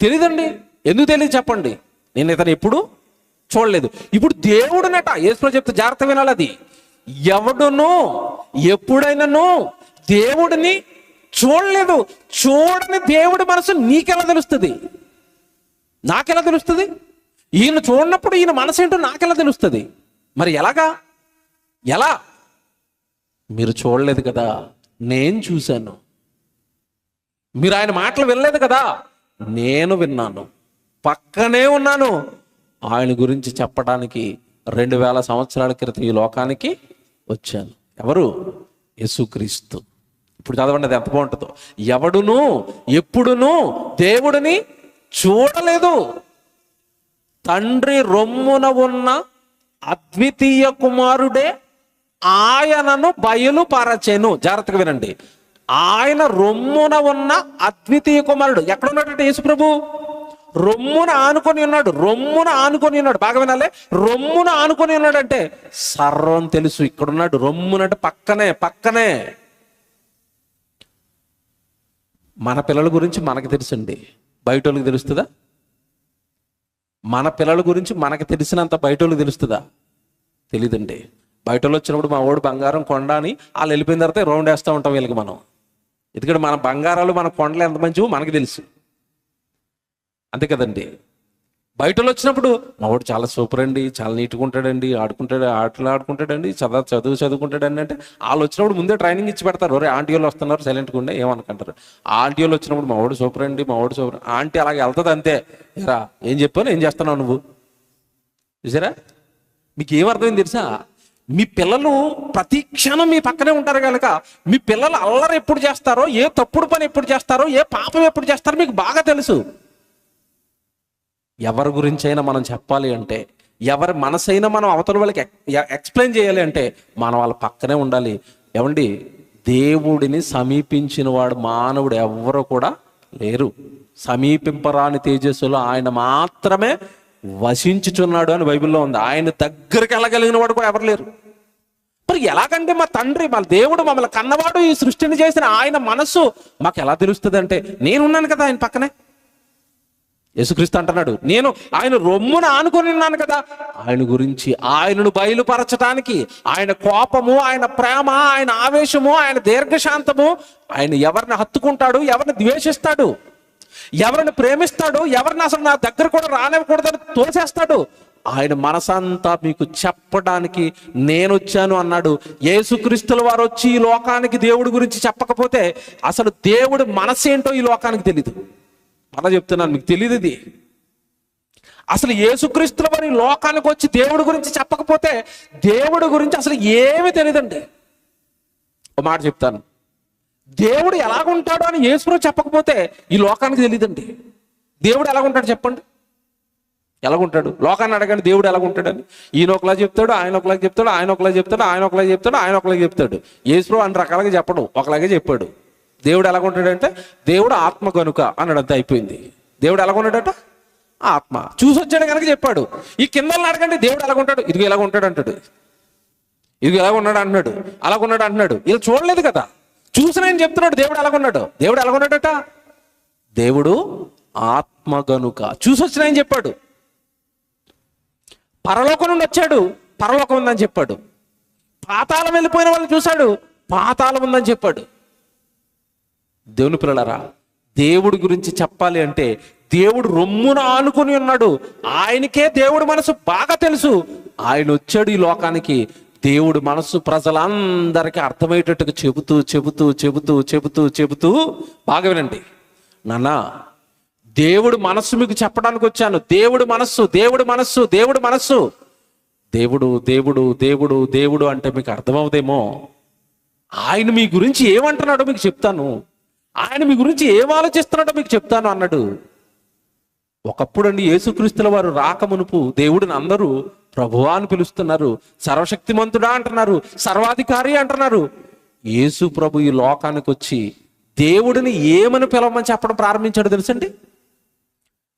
తెలీదండి. ఎందుకు తెలియదు చెప్పండి? నేను ఇతను ఎప్పుడు చూడలేదు. ఇప్పుడు దేవుడునట యేసు చెప్తే జాగ్రత్త వినాలి. అది ఎవడును ఎప్పుడైనాను దేవుడిని చూడలేదు. చూడని దేవుడి మనసు నీకెలా తెలుస్తుంది? నాకెలా తెలుస్తుంది? ఈయన చూడనప్పుడు ఈయన మనసు ఏంటో నాకెలా తెలుస్తుంది? మరి ఎలా? మీరు చూడలేదు కదా, నేను చూశాను. మీరు ఆయన మాటలు వినలేదు కదా, నేను విన్నాను, పక్కనే ఉన్నాను. ఆయన గురించి చెప్పడానికి 2000 సంవత్సరాల క్రితం ఈ లోకానికి వచ్చాను. ఎవరు? యేసుక్రీస్తు. ఇప్పుడు చదవండి, అది ఎంత బాగుంటుందో. ఎవడును ఎప్పుడును దేవుడిని చూడలేదు, తండ్రి రొమ్మున ఉన్న అద్వితీయ కుమారుడే ఆయనను బయలుపరచెను. జాగ్రత్తగా వినండి. ఆయన రొమ్మున ఉన్న అద్వితీయ కుమారుడు ఎక్కడున్నాడంటే యేసు ప్రభు రొమ్మున ఆనుకొని ఉన్నాడు. రొమ్మున ఆనుకొని ఉన్నాడు. బాగా వినాలి. రొమ్మున ఆనుకొని ఉన్నాడంటే సర్వం తెలుసు. ఇక్కడున్నాడు. రొమ్మునంటే పక్కనే పక్కనే. మన పిల్లల గురించి మనకు తెలుసండి, బయట వాళ్ళకి తెలుస్తుందా? మన పిల్లల గురించి మనకు తెలిసినంత బయట వాళ్ళకి తెలుస్తుందా? తెలీదండి. బయట వాళ్ళు వచ్చినప్పుడు మా వాడు బంగారం కొండ అని వాళ్ళు వెళ్ళిపోయిన తర్వాత రౌండ్ వేస్తూ ఉంటాం వీళ్ళకి మనం. ఎందుకంటే మన బంగారాలు మన కొండలు ఎంత మంచివో మనకు తెలుసు, అంతే కదండి. బయట వాళ్ళు వచ్చినప్పుడు మా వాడు చాలా సూపర్ అండి, చాలా నీట్గా ఉంటాడండి, ఆడుకుంటాడు, ఆటలు ఆడుకుంటాడండి, చదువుకుంటాడండి అంటే వాళ్ళు వచ్చినప్పుడు ముందే ట్రైనింగ్ ఇచ్చి పెడతారు. ఒరే ఆంటీ వాళ్ళు వస్తున్నారు, సైలెంట్గా ఉండే ఏమనుకుంటారు. ఆంటీ వాళ్ళు వచ్చినప్పుడు మా వాడు సూపర్ అండి, మా వాడు సూపర్. ఆంటీ అలాగే వెళ్తుంది అంతే. రా ఏం చెప్పాను, ఏం చేస్తున్నావు నువ్వు? చూసారా? మీకు ఏమర్థమైంది తెలుసా? మీ పిల్లలు ప్రతి క్షణం మీ పక్కనే ఉంటారు కనుక మీ పిల్లలు అల్లరి ఎప్పుడు చేస్తారో, ఏ తప్పుడు పని ఎప్పుడు చేస్తారో, ఏ పాపం ఎప్పుడు చేస్తారో మీకు బాగా తెలుసు. ఎవరి గురించి అయినా మనం చెప్పాలి అంటే, ఎవరి మనసైనా మనం అవతల వాళ్ళకి ఎక్స్ప్లెయిన్ చేయాలి అంటే మనం వాళ్ళ పక్కనే ఉండాలి. ఏమండి, దేవుడిని సమీపించిన వాడు మానవుడు ఎవ్వరూ కూడా లేరు. సమీపింపరాని తేజస్సులో ఆయన మాత్రమే వసించుచున్నాడు అని బైబిల్లో ఉంది. ఆయన దగ్గరికి వెళ్ళగలిగిన వాడు కూడా ఎవరు లేరు. మరి ఎలాగంటే మా తండ్రి, మా దేవుడు, మమ్మల్ని కన్నవాడు, ఈ సృష్టిని చేసిన ఆయన మనస్సు మాకు ఎలా తెలుస్తుంది అంటే, నేనున్నాను కదా ఆయన పక్కనే. యేసుక్రీస్తు అంటున్నాడు, నేను ఆయన రొమ్మున ఆనుకొని ఉన్నాను కదా. ఆయన గురించి, ఆయనను బయలుపరచడానికి, ఆయన కోపము, ఆయన ప్రేమ, ఆయన ఆవేశము, ఆయన దీర్ఘశాంతము, ఆయన ఎవరిని హత్తుకుంటాడు, ఎవరిని ద్వేషిస్తాడు, ఎవరిని ప్రేమిస్తాడు, ఎవరిని అసలు నా దగ్గర కూడా రానివ్వకూడదని తోసేస్తాడు, ఆయన మనసంతా మీకు చెప్పడానికి నేను వచ్చాను అన్నాడు. యేసుక్రీస్తుల వారు వచ్చి ఈ లోకానికి దేవుడి గురించి చెప్పకపోతే అసలు దేవుడి మనసేంటో ఈ లోకానికి తెలీదు. అలా చెప్తున్నాను, మీకు తెలియదు ఇది. అసలు యేసుక్రీస్తుల వారి లోకానికి వచ్చి దేవుడి గురించి చెప్పకపోతే దేవుడి గురించి అసలు ఏమీ తెలియదండి. ఒక మాట చెప్తాను, దేవుడు ఎలాగుంటాడో అని యేసుప్రభు చెప్పకపోతే ఈ లోకానికి తెలియదండి. దేవుడు ఎలాగుంటాడు చెప్పండి? ఎలాగుంటాడు? లోకాన్ని అడగండి దేవుడు ఎలాగుంటాడని. ఈయన ఒకలా చెప్తాడు, ఆయన ఒకలా చెప్తాడు, ఆయన ఒకలా చెప్తాడు, ఆయన ఒకలా చెప్తాడు, ఆయన ఒకలా చెప్తాడు. యేసుప్రభు అన్ని రకాలుగా చెప్పడు, ఒకలాగే చెప్పాడు. దేవుడు ఎలాగుంటాడంటే దేవుడు ఆత్మ కనుక అన్నాడంతే, అయిపోయింది. దేవుడు ఎలాగున్నాడట? ఆత్మ. చూసి వచ్చాడు కనుక చెప్పాడు. ఈ కిందలను అడగండి దేవుడు ఎలాగుంటాడు, ఇదిగో ఎలాగుంటాడు అంటాడు, ఇదిగో ఎలాగున్నాడు అంటున్నాడు, అలాగున్నాడు అంటున్నాడు. ఇలా చూడలేదు కదా, చూసిన ఆయన చెప్తున్నాడు దేవుడు ఎలాగున్నాడు. దేవుడు ఎలాగున్నాడట? దేవుడు ఆత్మ గనుక. చూసి వచ్చిన ఆయన చెప్పాడు. పరలోకం నుండి వచ్చాడు, పరలోకం ఉందని చెప్పాడు. పాతాళం వెళ్ళిపోయిన వాళ్ళని చూశాడు, పాతాళం ఉందని చెప్పాడు. దేవుని పిల్లలారా, దేవుడి గురించి చెప్పాలి అంటే దేవుడు రొమ్మున ఆనుకొని ఉన్నాడు. ఆయనకే దేవుడి మనసు బాగా తెలుసు. ఆయన వచ్చాడు ఈ లోకానికి దేవుడి మనసు ప్రజలందరికీ అర్థమయ్యేటట్టుగా చెబుతూ చెబుతూ చెబుతూ చెబుతూ చెబుతూ బాగా వినండి నాన్న, దేవుడు మనస్సు మీకు చెప్పడానికి వచ్చాను. దేవుడు మనస్సు, దేవుడు మనస్సు, దేవుడు మనస్సు. దేవుడు దేవుడు దేవుడు దేవుడు అంటే మీకు అర్థమవుదేమో. ఆయన మీ గురించి ఏమంటున్నాడో మీకు చెప్తాను, ఆయన మీ గురించి ఏం ఆలోచిస్తున్నాడో మీకు చెప్తాను అన్నాడు. ఒకప్పుడు అండి యేసుక్రీస్తుల వారు రాకమునుపు దేవుడిని అందరూ ప్రభువా అని పిలుస్తున్నారు, సర్వశక్తిమంతుడా అంటున్నారు, సర్వాధికారి అంటున్నారు. యేసు ప్రభు ఈ లోకానికి వచ్చి దేవుడిని ఏమని పిలవమని చెప్పడం ప్రారంభించాడు తెలుసండి.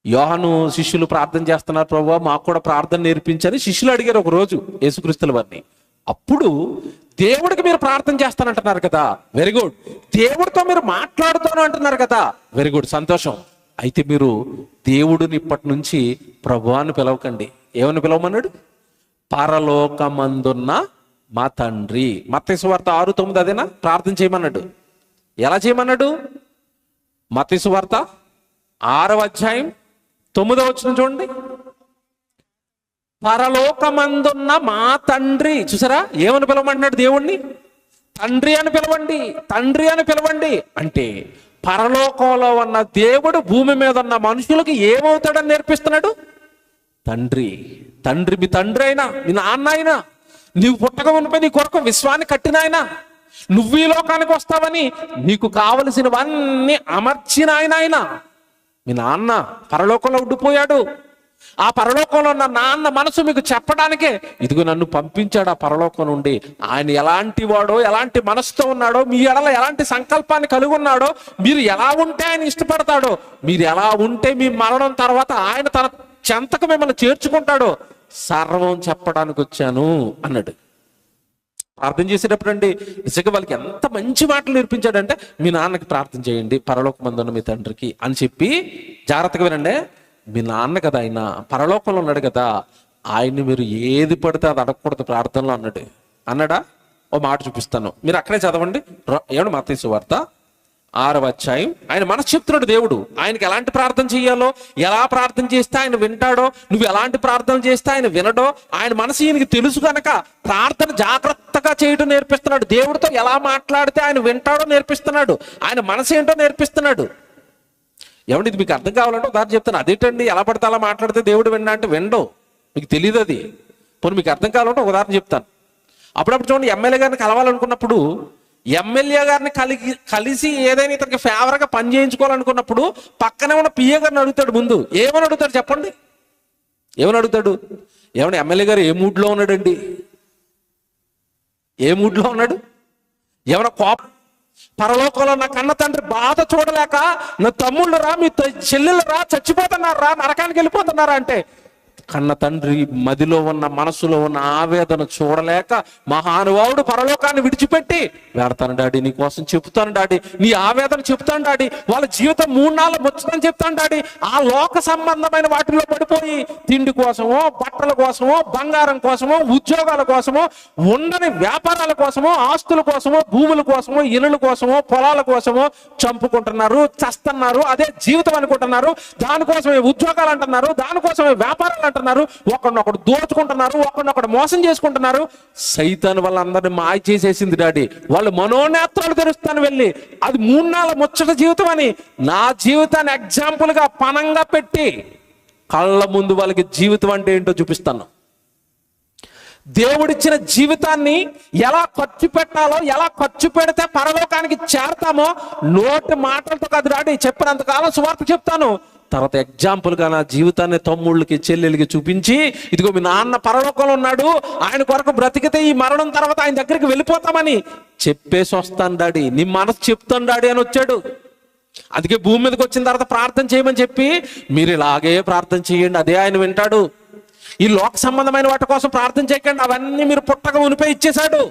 యోహాను శిష్యులు ప్రార్థన చేస్తున్నారు, ప్రభువా మాకు కూడా ప్రార్థన నేర్పించని శిష్యులు అడిగారు ఒక రోజు యేసుక్రీస్తుల వారిని. అప్పుడు దేవుడికి మీరు ప్రార్థన చేస్తానంటున్నారు కదా, వెరీ గుడ్. దేవుడితో మీరు మాట్లాడుతాను అంటున్నారు కదా, వెరీ గుడ్, సంతోషం. అయితే మీరు దేవుడిని ఇప్పటి నుంచి ప్రభువా అని పిలవకండి. ఏమని పిలవమన్నాడు? పరలోకమందున్న మా తండ్రి. మత్తయి సువార్త 6:9 అదేనా? ప్రార్థన చేయమన్నాడు. ఎలా చేయమన్నాడు? మత్తయి సువార్త 6:9 చూడండి. పరలోకమందున్న మా తండ్రి. చూసారా ఏమని పిలవమంటున్నాడు దేవుణ్ణి? తండ్రి అని పిలవండి, తండ్రి అని పిలవండి. అంటే పరలోకంలో ఉన్న దేవుడు భూమి మీద ఉన్న మనుషులకు ఏమవుతాడని నేర్పిస్తున్నాడు? తండ్రి. తండ్రి మీ తండ్రి అయినా, మీ నాన్న అయినా, నీవు పుట్టక మునిపై నీ కొరకు విశ్వాన్ని కట్టిన ఆయన, నువ్వు ఈ లోకానికి వస్తావని నీకు కావలసినవన్నీ అమర్చిన ఆయన. మీ నాన్న పరలోకంలో ఉండిపోయాడు. ఆ పరలోకంలో ఉన్న నాన్న మనసు మీకు చెప్పడానికే ఇదిగో నన్ను పంపించాడు ఆ పరలోకం నుండి. ఆయన ఎలాంటి వాడో, ఎలాంటి మనసుతో ఉన్నాడో, మీ ఎడల ఎలాంటి సంకల్పాన్ని కలిగి ఉన్నాడో, మీరు ఎలా ఉంటే ఆయన ఇష్టపడతాడో, మీరు ఎలా ఉంటే మీ మరణం తర్వాత ఆయన తన చెంతకు మిమ్మల్ని చేర్చుకుంటాడో సర్వం చెప్పడానికి వచ్చాను అన్నాడు. ప్రార్థన చేసేటప్పుడు అండి నిజంగా వాళ్ళకి ఎంత మంచి మాటలు నేర్పించాడంటే, మీ నాన్నకి ప్రార్థన చేయండి, పరలోకమందున్న మీ తండ్రికి అని చెప్పి, జాగ్రత్తగా వినండి, మీ నాన్న కదా ఆయన పరలోకంలో ఉన్నాడు కదా, ఆయన్ని మీరు ఏది పడితే అది అడగకూడదు ప్రార్థనలో అన్నాడా? ఓ మాట చూపిస్తాను, మీరు అక్కడే చదవండి. ఏమండి మత్తయి సువార్త 6వ అధ్యాయం. ఆయన మనసు చెప్తున్నాడు దేవుడు ఆయనకి ఎలాంటి ప్రార్థన చేయాలో, ఎలా ప్రార్థన చేస్తే ఆయన వింటాడో, నువ్వు ఎలాంటి ప్రార్థన చేస్తే ఆయన వినడో ఆయన మనసు ఈయనకి తెలుసు కనుక ప్రార్థన జాగ్రత్తగా చేయడం నేర్పిస్తున్నాడు. దేవుడితో ఎలా మాట్లాడితే ఆయన వింటాడో నేర్పిస్తున్నాడు, ఆయన మనసు ఏంటో నేర్పిస్తున్నాడు. ఏమండి ఇది మీకు అర్థం కావాలంటే ఉదాహరణ చెప్తాను. అదేంటండి ఎలా పడితే అలా మాట్లాడితే దేవుడు విన్నా అంటే వినడు, మీకు తెలియదు అది. పోనీ మీకు అర్థం కావాలంటే ఉదాహరణ చెప్తాను. అప్పుడప్పుడు చూడండి, ఎమ్మెల్యే గారిని కలవాలనుకున్నప్పుడు, ఎమ్మెల్యే గారిని కలిసి ఏదైనా ఇతనికి ఫేవర్గా పని చేయించుకోవాలనుకున్నప్పుడు పక్కనే ఉన్న పిఏ గారిని అడుగుతాడు. ముందు ఏమని అడుగుతాడు చెప్పండి? ఏమని అడుగుతాడు? ఏమన్నా ఎమ్మెల్యే గారు ఏ మూడ్లో ఉన్నాడండి? ఏ మూడ్లో ఉన్నాడు? ఏమన్నా కోపం? పరలోకంలో నా కన్న తండ్రి బాధ చూడలేక నా తమ్ముళ్ళు రా, మీ చెల్లెలు రా, చచ్చిపోతున్నారా, నరకానికి వెళ్ళిపోతున్నారా అంటే కన్న తండ్రి మదిలో ఉన్న మనసులో ఉన్న ఆవేదన చూడలేక మహానుభావుడు పరలోకాన్ని విడిచిపెట్టి వెడతాను డాడీ, నీ కోసం చెప్తాను డాడీ, నీ ఆవేదన చెప్తాను డాడీ, వాళ్ళ జీవితం 3 నాళ్ళు ముచ్చటని చెప్తాను డాడీ. ఆ లోక సంబంధమైన వాటిలో పడిపోయి తిండి కోసమో, బట్టల కోసమో, బంగారం కోసమో, ఉద్యోగాల కోసమో, ఉండని వ్యాపారాల కోసమో, ఆస్తుల కోసమో, భూముల కోసమో, ఇళ్ళ కోసమో, పొలాల కోసమో చంపుకుంటున్నారు, చస్తున్నారు. అదే జీవితం అనుకుంటున్నారు. దానికోసమే ఉద్యోగాలు అంటున్నారు, దానికోసమే వ్యాపారాలు అంటున్నారు, ఒకరినొకడు దోచుకుంటున్నారు, ఒకరినొకడు మోసం చేసుకుంటున్నారు. సైతాన్ వాళ్ళందరినీ మాయ చేసేసింది డాడీ. వాళ్ళు మనోనేత్రాలు తెరుస్తాను వెళ్ళి, అది 3 నాళ్ళ ముచ్చట జీవితం అని నా జీవితాన్ని ఎగ్జాంపుల్ గా పనంగా పెట్టి కళ్ళ ముందు వాళ్ళకి జీవితం అంటే ఏంటో చూపిస్తాను. దేవుడిచ్చిన జీవితాన్ని ఎలా ఖర్చు పెట్టాలో, ఎలా ఖర్చు పెడితే పరలోకానికి చేరతామో నోటి మాటలతో కాదు డాడీ, చెప్పినంతకాలం సువార్త చెప్తాను. తర్వాత ఎగ్జాంపుల్గా నా జీవితాన్ని తమ్ముళ్ళకి, చెల్లెళ్ళకి చూపించి, ఇదిగో మీ నాన్న పరలోకంలో ఉన్నాడు, ఆయన కొరకు బ్రతికితే ఈ మరణం తర్వాత ఆయన దగ్గరికి వెళ్ళిపోతామని చెప్పేసి వస్తాను డాడీ, నీ మనసు చెప్తాను డాడీ అని వచ్చాడు. అందుకే భూమి మీదకి వచ్చిన తర్వాత ప్రార్థన చేయమని చెప్పి, మీరు ఇలాగే ప్రార్థన చేయండి, అదే ఆయన వింటాడు. ఈ లోక సంబంధమైన వాటి కోసం ప్రార్థన చేయకండి, అవన్నీ మీరు పుట్టక మునిపై ఇచ్చేశాడు.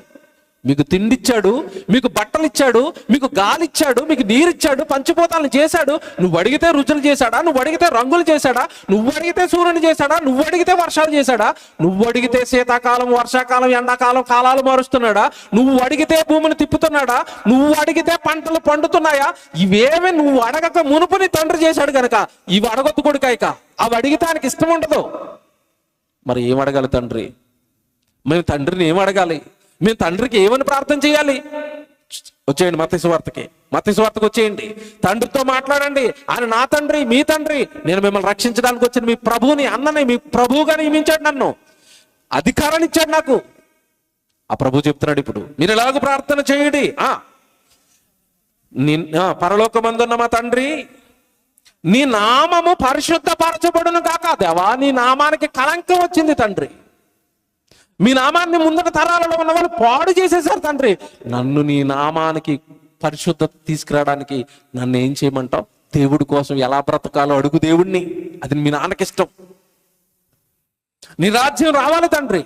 మీకు తిండి ఇచ్చాడు, మీకు బట్టలు ఇచ్చాడు, మీకు గాలి ఇచ్చాడు, మీకు నీరు ఇచ్చాడు, పంచభూతాలను చేశాడు. నువ్వు అడిగితే రుచులు చేశాడా? నువ్వు అడిగితే రంగులు చేశాడా? నువ్వు అడిగితే సూర్యుని చేశాడా? నువ్వు అడిగితే వర్షాలు చేశాడా? నువ్వు అడిగితే శీతాకాలం, వర్షాకాలం, ఎండాకాలం కాలాలు మారుస్తున్నాడా? నువ్వు అడిగితే భూమిని తిప్పుతున్నాడా? నువ్వు అడిగితే పంటలు పండుతున్నాయా? ఇవేమి నువ్వు అడగక మునుపుని తండ్రి చేశాడు కనుక ఇవి అడగొద్దు కొడుకాయిక. అవి అడిగితే ఆయనకి ఇష్టం ఉండదు. మరి ఏం అడగాలి తండ్రి? మేము తండ్రిని ఏం అడగాలి? మేము తండ్రికి ఏమని ప్రార్థన చేయాలి? వచ్చేయండి మత్తయి సువార్తకు వచ్చేయండి, తండ్రితో మాట్లాడండి. ఆయన నా తండ్రి, మీ తండ్రి, నేను మిమ్మల్ని రక్షించడానికి వచ్చిన మీ ప్రభువుని, అన్నని మీ ప్రభువుగా నియమించాడు, నన్ను అధికారాన్ని ఇచ్చాడు నాకు. ఆ ప్రభు చెప్తున్నాడు, ఇప్పుడు మీరు ఎలాగో ప్రార్థన చేయండి. పరలోకమందున్న మా తండ్రి, నీ నామము పరిశుద్ధపరచబడును గాక. దేవా, నీ నామానికి కళంకం వచ్చింది తండ్రి, మీ నామాన్ని ముందట తరాలలో ఉన్న వాళ్ళు పాడు చేసేశారు తండ్రి. నన్ను నీ నామానికి పరిశుద్ధత తీసుకురావడానికి నన్ను ఏం చేయమంటావు? దేవుడి కోసం ఎలా బ్రతకాలో అడుగు దేవుడిని, అది మీ నాన్నకి ఇష్టం. నీ రాజ్యం రావాలి తండ్రి,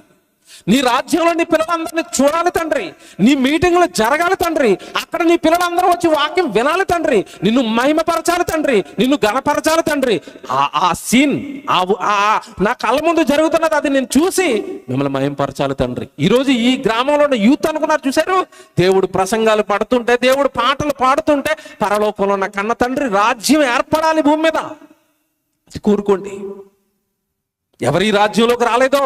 నీ రాజ్యంలో నీ పిల్లలందరినీ చూడాలి తండ్రి, నీ మీటింగ్లు జరగాలి తండ్రి, అక్కడ నీ పిల్లలందరూ వచ్చి వాక్యం వినాలి తండ్రి, నిన్ను మహిమపరచాలి తండ్రి, నిన్ను ఘనపరచాలి తండ్రి. ఆ సీన్ నా కళ్ళ ముందు జరుగుతున్నది, అది నేను చూసి మిమ్మల్ని మహిమపరచాలి తండ్రి. ఈరోజు ఈ గ్రామంలో ఉన్న యూత్ అనుకున్నారు, చూశారు, దేవుడు ప్రసంగాలు పడుతుంటే, దేవుడు పాటలు పాడుతుంటే, పరలోకంలో ఉన్న కన్న తండ్రి రాజ్యం ఏర్పడాలి భూమి మీద, అది కోరుకోండి. ఎవరి రాజ్యంలోకి రాలేదో,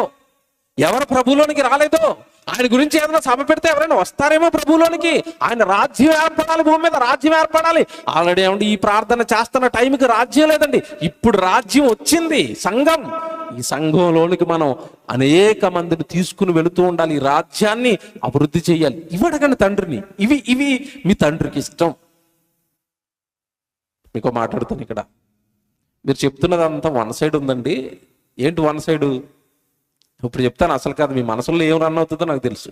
ఎవరు ప్రభులోనికి రాలేదో ఆయన గురించి ఏదైనా సభ పెడితే ఎవరైనా వస్తారేమో ప్రభువులోనికి. ఆయన రాజ్యం ఏర్పడాలి, భూమి మీద రాజ్యం ఏర్పడాలి. ఆల్రెడీ ఏమండి ఈ ప్రార్థన చేస్తున్న టైంకి రాజ్యం లేదండి, ఇప్పుడు రాజ్యం వచ్చింది, సంఘం. ఈ సంఘంలోనికి మనం అనేక మందిని తీసుకుని వెళుతూ ఉండాలి, ఈ రాజ్యాన్ని అభివృద్ధి చేయాలి. ఇవి అడగండి తండ్రిని, ఇవి మీ తండ్రికి ఇష్టం. మీకు మాట్లాడుతాను ఇక్కడ, మీరు చెప్తున్నదంతా వన్ సైడ్ ఉందండి. ఏంటి వన్ సైడు? ఇప్పుడు చెప్తాను అసలు కాదు. మీ మనసులో ఏం రన్ అవుతుందో నాకు తెలుసు.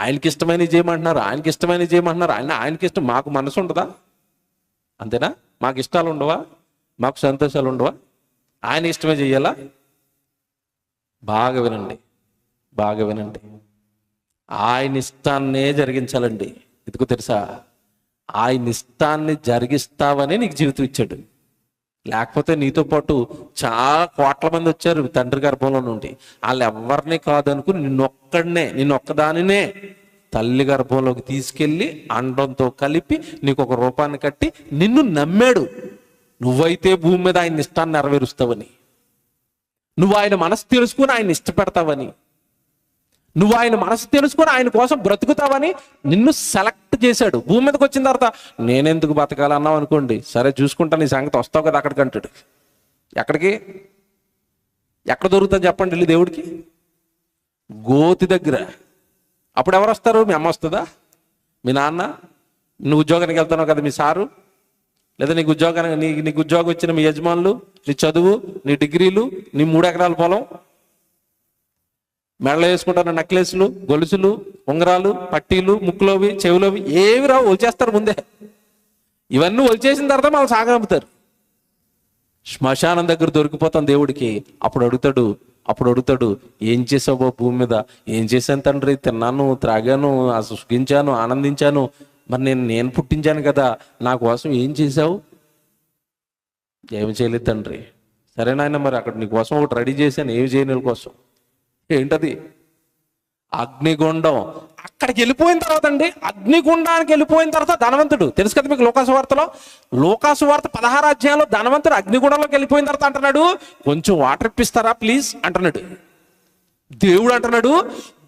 ఆయనకి ఇష్టమైన చేయమంటున్నారు, ఆయనకి ఇష్టమైన చేయమంటున్నారు. ఆయనకి ఇష్టం, మాకు మనసు ఉండదా? అంతేనా? మాకు ఇష్టాలు ఉండవా? మాకు సంతోషాలు ఉండవా? ఆయన ఇష్టమే చెయ్యాలా? బాగా వినండి, బాగా వినండి. ఆయన ఇష్టాన్నే జరిగించాలండి. ఎందుకు తెలుసా? ఆయన ఇష్టాన్ని జరిగిస్తావని నీకు జీవితం ఇచ్చాడు. లేకపోతే నీతో పాటు చాలా కోట్ల మంది వచ్చారు తండ్రి గర్భంలో నుండి. వాళ్ళు ఎవరిని కాదనుకుని నిన్నొక్కదానినే తల్లి గర్భంలోకి తీసుకెళ్ళి అండంతో కలిపి నీకు ఒక రూపాన్ని కట్టి నిన్ను నమ్మాడు. నువ్వైతే భూమి మీద ఆయన ఇష్టాన్ని నెరవేరుస్తావని, నువ్వు ఆయన మనసు తెలుసుకుని ఆయన ఇష్టపెడతావని, నువ్వు ఆయన మనసు తెలుసుకుని ఆయన కోసం బ్రతుకుతావని నిన్ను సెలెక్ట్ చేశాడు. భూమి మీదకి వచ్చిన తర్వాత నేనెందుకు బతకాలన్నావు అనుకోండి, సరే చూసుకుంటాను ఈ సంగతి, వస్తావు కదా అక్కడికి అంటాడు. ఎక్కడికి? ఎక్కడ దొరుకుతుంది చెప్పండి వెళ్ళి దేవుడికి? గోతి దగ్గర. అప్పుడు ఎవరు వస్తారు? మీ అమ్మ వస్తుందా? మీ నాన్న? నువ్వు ఉద్యోగానికి వెళ్తున్నావు కదా మీ సారు, లేదా నీకు ఉద్యోగం వచ్చిన మీ యజమానులు, నీ చదువు, నీ డిగ్రీలు, నీ 3 ఎకరాల పొలం, మెడలో వేసుకుంటారు నెక్లెస్లు, గొలుసులు, ఉంగరాలు, పట్టీలు, ముక్కులోవి, చెవులోవి ఏవి రావు, ఒలిచేస్తారు ముందే. ఇవన్నీ ఒలిచేసిన తర్వాత మనం సాగనంపుతారు. శ్మశానం దగ్గర దొరికిపోతాం దేవుడికి. అప్పుడు అడుగుతాడు ఏం చేసావు భూమి మీద? ఏం చేశాను తండ్రి? తిన్నాను, త్రాగాను, సుఖించాను, ఆనందించాను. మరి నేను పుట్టించాను కదా, నా కోసం ఏం చేశావు? ఏమి చేయలేదు తండ్రి. సరేనాయన, మరి అక్కడ నీ కోసం ఒకటి రెడీ చేశాను, ఏమి చేయని వాళ్ళ కోసం. ఏంటది? అగ్నిగుండం. అక్కడికి వెళ్ళిపోయిన తర్వాత అండి, అగ్నిగుండానికి వెళ్ళిపోయిన తర్వాత ధనవంతుడు, తెలుసు కదా మీకు లూకాసు వార్త 16 అధ్యాయంలో ధనవంతుడు అగ్నిగుండంలోకి వెళ్ళిపోయిన తర్వాత అంటున్నాడు, కొంచెం వాటర్ ఇప్పిస్తారా ప్లీజ్ అంటున్నాడు. దేవుడు అంటున్నాడు,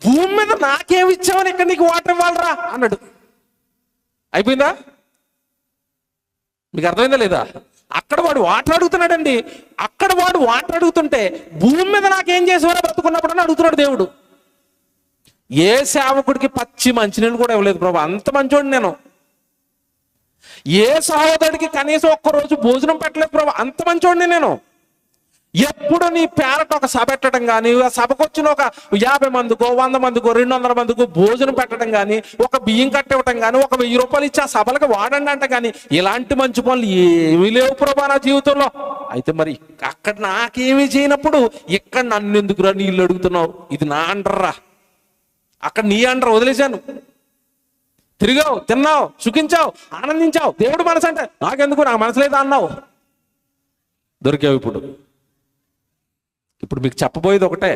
భూమి మీద నాకేమి ఇచ్చావని ఇక్కడ నీకు వాటర్ ఇవ్వాలరా అన్నాడు. అయిపోయిందా? మీకు అర్థమైందా లేదా? అక్కడ వాడు వాటర్ అడుగుతున్నాడండి. అక్కడ వాడు వాటర్ అడుగుతుంటే భూమి మీద నాకేం చేసేవారో బ్రతుకున్నప్పుడు అని అడుగుతున్నాడు దేవుడు. ఏ సేవకుడికి పచ్చి మంచినీళ్ళు కూడా ఇవ్వలేదు ప్రభు, అంత మంచోడు నేను. ఏ సహోదరుడికి కనీసం ఒక్కరోజు భోజనం పెట్టలేదు ప్రభు, అంత మంచోడిని నేను. ఎప్పుడు నీ పేరట ఒక సభ పెట్టడం కానీ, ఆ సభకు వచ్చిన ఒక 50 మందికో 100 మందికో 200 మందికో భోజనం పెట్టడం కానీ, ఒక బియ్యం కట్టివ్వటం కానీ, ఒక 1000 రూపాయలు ఇచ్చి ఆ సభలకు వాడండి అంట కానీ, ఇలాంటి మంచి పనులు ఏమీ లేవు ప్రభా నా జీవితంలో. అయితే మరి అక్కడ నాకేమీ చేయనప్పుడు ఇక్కడ నన్ను ఎందుకురా నీళ్ళు అడుగుతున్నావు? ఇది నా అండర్రా, అక్కడ నీ అండర్ వదిలేశాను. తిరిగావు, తిన్నావు, సుఖించావు, ఆనందించావు. దేవుడు మనసు అంటే నాకెందుకు, నాకు మనసు లేదా అన్నావు, దొరికావు. ఇప్పుడు మీకు చెప్పబోయేది ఒకటే,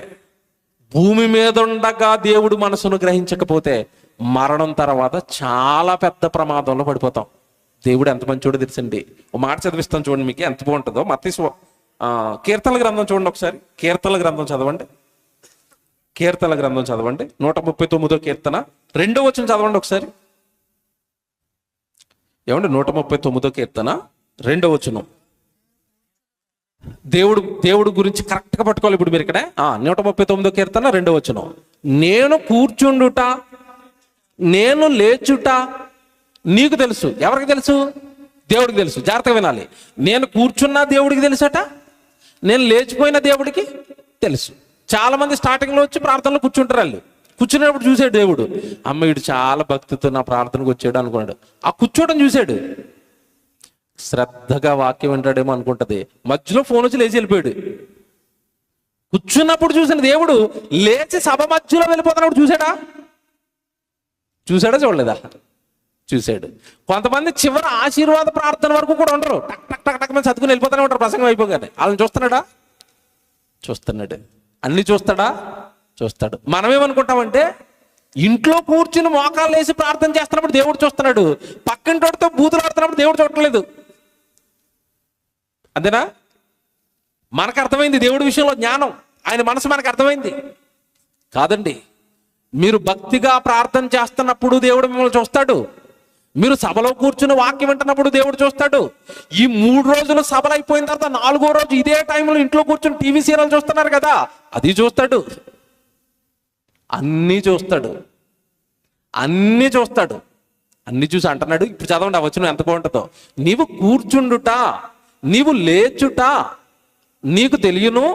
భూమి మీద ఉండగా దేవుడు మనసును గ్రహించకపోతే మరణం తర్వాత చాలా పెద్ద ప్రమాదంలో పడిపోతాం. దేవుడు ఎంత మంచోడో తెలుసండి. ఒక మాట చదివిస్తాను చూడండి, మీకు ఎంత బాగుంటుందో. మత్తయి కీర్తనల గ్రంథం చూడండి ఒకసారి. కీర్తనల గ్రంథం చదవండి, 139వ కీర్తన 2వ వచనం చదవండి ఒకసారి. ఏమండి? 139వ కీర్తన 2వ వచనం. దేవుడు గురించి కరెక్ట్గా పట్టుకోవాలి. ఇప్పుడు మీరు ఇక్కడ 139వ కీర్తన 2వ వచనం. నేను కూర్చుండుట, నేను లేచుట నీకు తెలుసు. ఎవరికి తెలుసు? దేవుడికి తెలుసు. జాగ్రత్తగా వినాలి. నేను కూర్చున్నా దేవుడికి తెలుసట, నేను లేచిపోయిన దేవుడికి తెలుసు. చాలా మంది స్టార్టింగ్లో వచ్చి ప్రార్థనలో కూర్చుంటారు. వాళ్ళు కూర్చునేటప్పుడు చూసాడు దేవుడు, అమ్మ వీడు చాలా భక్తితో నా ప్రార్థనకు వచ్చాడు అనుకున్నాడు. ఆ కూర్చోవడం చూశాడు, శ్రద్ధగా వాక్యం వింటాడేమో అనుకుంటది. మధ్యలో ఫోన్ వచ్చి లేచి వెళ్ళిపోయాడు. కూర్చున్నప్పుడు చూసిన దేవుడు లేచి సభ మధ్యలో వెళ్ళిపోతున్నప్పుడు చూసాడా చూడలేదా? చూశాడు. కొంతమంది చివరి ఆశీర్వాద ప్రార్థన వరకు కూడా ఉండరు, టక్ టక్ టక్ టక్ మంది చదువుకుని వెళ్ళిపోతానే ఉంటారు ప్రసంగం అయిపోగానే. వాళ్ళని చూస్తున్నాడా? చూస్తున్నాడు. అన్ని చూస్తాడా? చూస్తాడు. మనమేమనుకుంటామంటే ఇంట్లో కూర్చుని మోకాళ్ళు వేసి ప్రార్థన చేస్తున్నప్పుడు దేవుడు చూస్తున్నాడు, పక్కింటోడితో బూతులు ఆడుతున్నప్పుడు దేవుడు చూడట్లేదు. అంతేనా? మనకు అర్థమైంది దేవుడి విషయంలో జ్ఞానం, ఆయన మనసు మనకు అర్థమైంది. కాదండి, మీరు భక్తిగా ప్రార్థన చేస్తున్నప్పుడు దేవుడు మిమ్మల్ని చూస్తాడు. మీరు సభలో కూర్చుని వాక్యం వింటున్నప్పుడు దేవుడు చూస్తాడు. ఈ 3 రోజులు సభలు అయిపోయిన తర్వాత 4వ రోజు ఇదే టైంలో ఇంట్లో కూర్చుని టీవీ సీరియల్ చూస్తున్నారు కదా, అది చూస్తాడు. అన్నీ చూస్తాడు, అన్నీ చూస్తాడు. అన్ని చూసి అంటున్నాడు, ఇప్పుడు చదవండి ఆ వచనం ఎంత బాగుంటుందో. నీవు కూర్చుండుట, నీవు లేచుట నీకు తెలియను,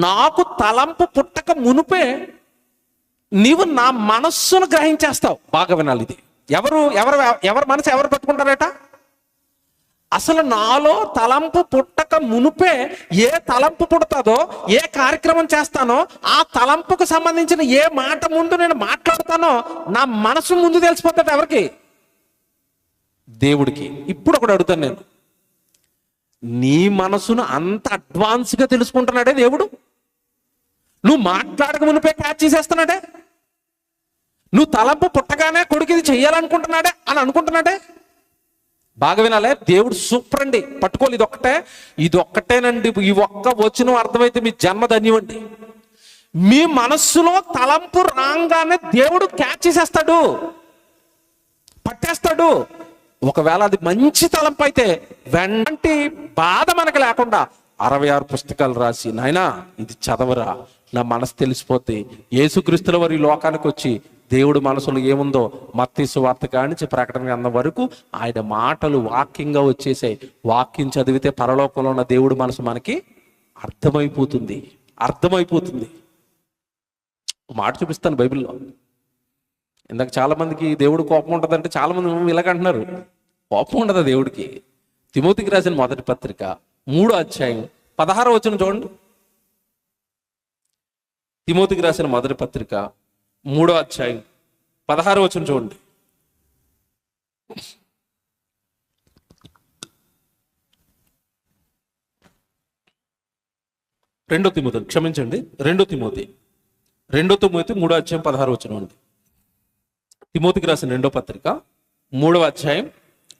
నాకు తలంపు పుట్టక మునుపే నీవు నా మనస్సును గ్రహించేస్తావు. బాగా వినాలి ఇది. ఎవరు మనసు ఎవరు పట్టుకుంటారట? అసలు నాలో తలంపు పుట్టక మునుపే ఏ తలంపు పుడతాదో, ఏ కార్యక్రమం చేస్తానో, ఆ తలంపుకు సంబంధించిన ఏ మాట ముందు నేను మాట్లాడతానో నా మనసు ముందు తెలిసిపోతాడు. ఎవరికి? దేవుడికి. ఇప్పుడు ఒకటి అడుగుతాను నేను, నీ మనసును అంత అడ్వాన్స్గా తెలుసుకుంటున్నాడే దేవుడు? నువ్వు మాట్లాడక మునిపే క్యాచ్ చేసేస్తున్నాడే? నువ్వు తలంపు పుట్టగానే కొడుకు ఇది చెయ్యాలనుకుంటున్నాడే అని అనుకుంటున్నాడే? బాగా వినాలే, దేవుడు సూపర్ అండి. పట్టుకోవాలి, ఇది ఒక్కటేనండి. ఈ ఒక్క వచనం అర్థమైతే మీ జన్మ ధన్యమండి. మీ మనస్సులో తలంపు రాగానే దేవుడు క్యాచ్ చేసేస్తాడు, పట్టేస్తాడు. ఒకవేళ అది మంచి తలంపు అయితే వెంటనే బాధ మనకు లేకుండా 66 పుస్తకాలు రాసి, నాయనా ఇది చదవరా, నా మనసు తెలిసిపోతే. యేసుక్రీస్తుల వారి లోకానికి వచ్చి దేవుడు మనసులో ఏముందో మత్తయి సువార్త కానించి ప్రకటన గ్రంథం వరకు ఆయన మాటలు వాక్యంగా వచ్చేసాయి. వాక్యం చదివితే పరలోకంలో ఉన్న దేవుడు మనసు మనకి అర్థమైపోతుంది. మాట చూపిస్తాను బైబిల్లో. ఇందాక చాలా మందికి దేవుడు కోపం ఉంటుందంటే చాలా మంది ఇలాగంటున్నారు. కోపం ఉండదా దేవుడికి? తిమోతికి రాసిన మొదటి పత్రిక 3వ అధ్యాయం 16వ వచనం చూడండి. తిమోతికి రాసిన మొదటి పత్రిక 3వ అధ్యాయం 16వ వచనం చూడండి. రెండో తిమోతి 3వ అధ్యాయం 16వ వచనం అండి. తిమోతికి రాసిన 2వ పత్రిక 3వ అధ్యాయం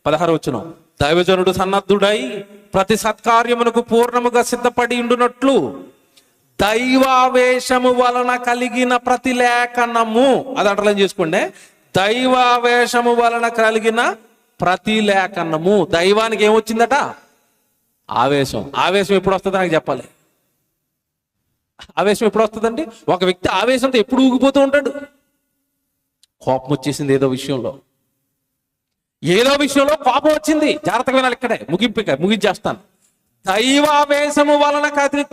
16వ వచనం. దైవజనుడు సన్నద్ధుడై ప్రతి సత్కార్యమునకు పూర్ణముగా సిద్ధపడి ఉండునట్లు దైవావేశము వలన కలిగిన ప్రతి లేఖనము, అది అండర్లైన్ చేసుకోండి. దైవావేశము వలన కలిగిన ప్రతి లేఖనము. దైవానికి ఏమొచ్చిందట? ఆవేశం. ఆవేశం ఎప్పుడు వస్తుందో నాకు చెప్పాలి. ఆవేశం ఎప్పుడు వస్తుందండి? ఒక వ్యక్తి ఆవేశంతో ఎప్పుడు ఊగిపోతూ ఉంటాడు. కోపం వచ్చేసింది ఏదో విషయంలో కోపం వచ్చింది. జాగ్రత్తగా వినాలి. ఇక్కడే ముగించేస్తాను. దైవావేశము వలన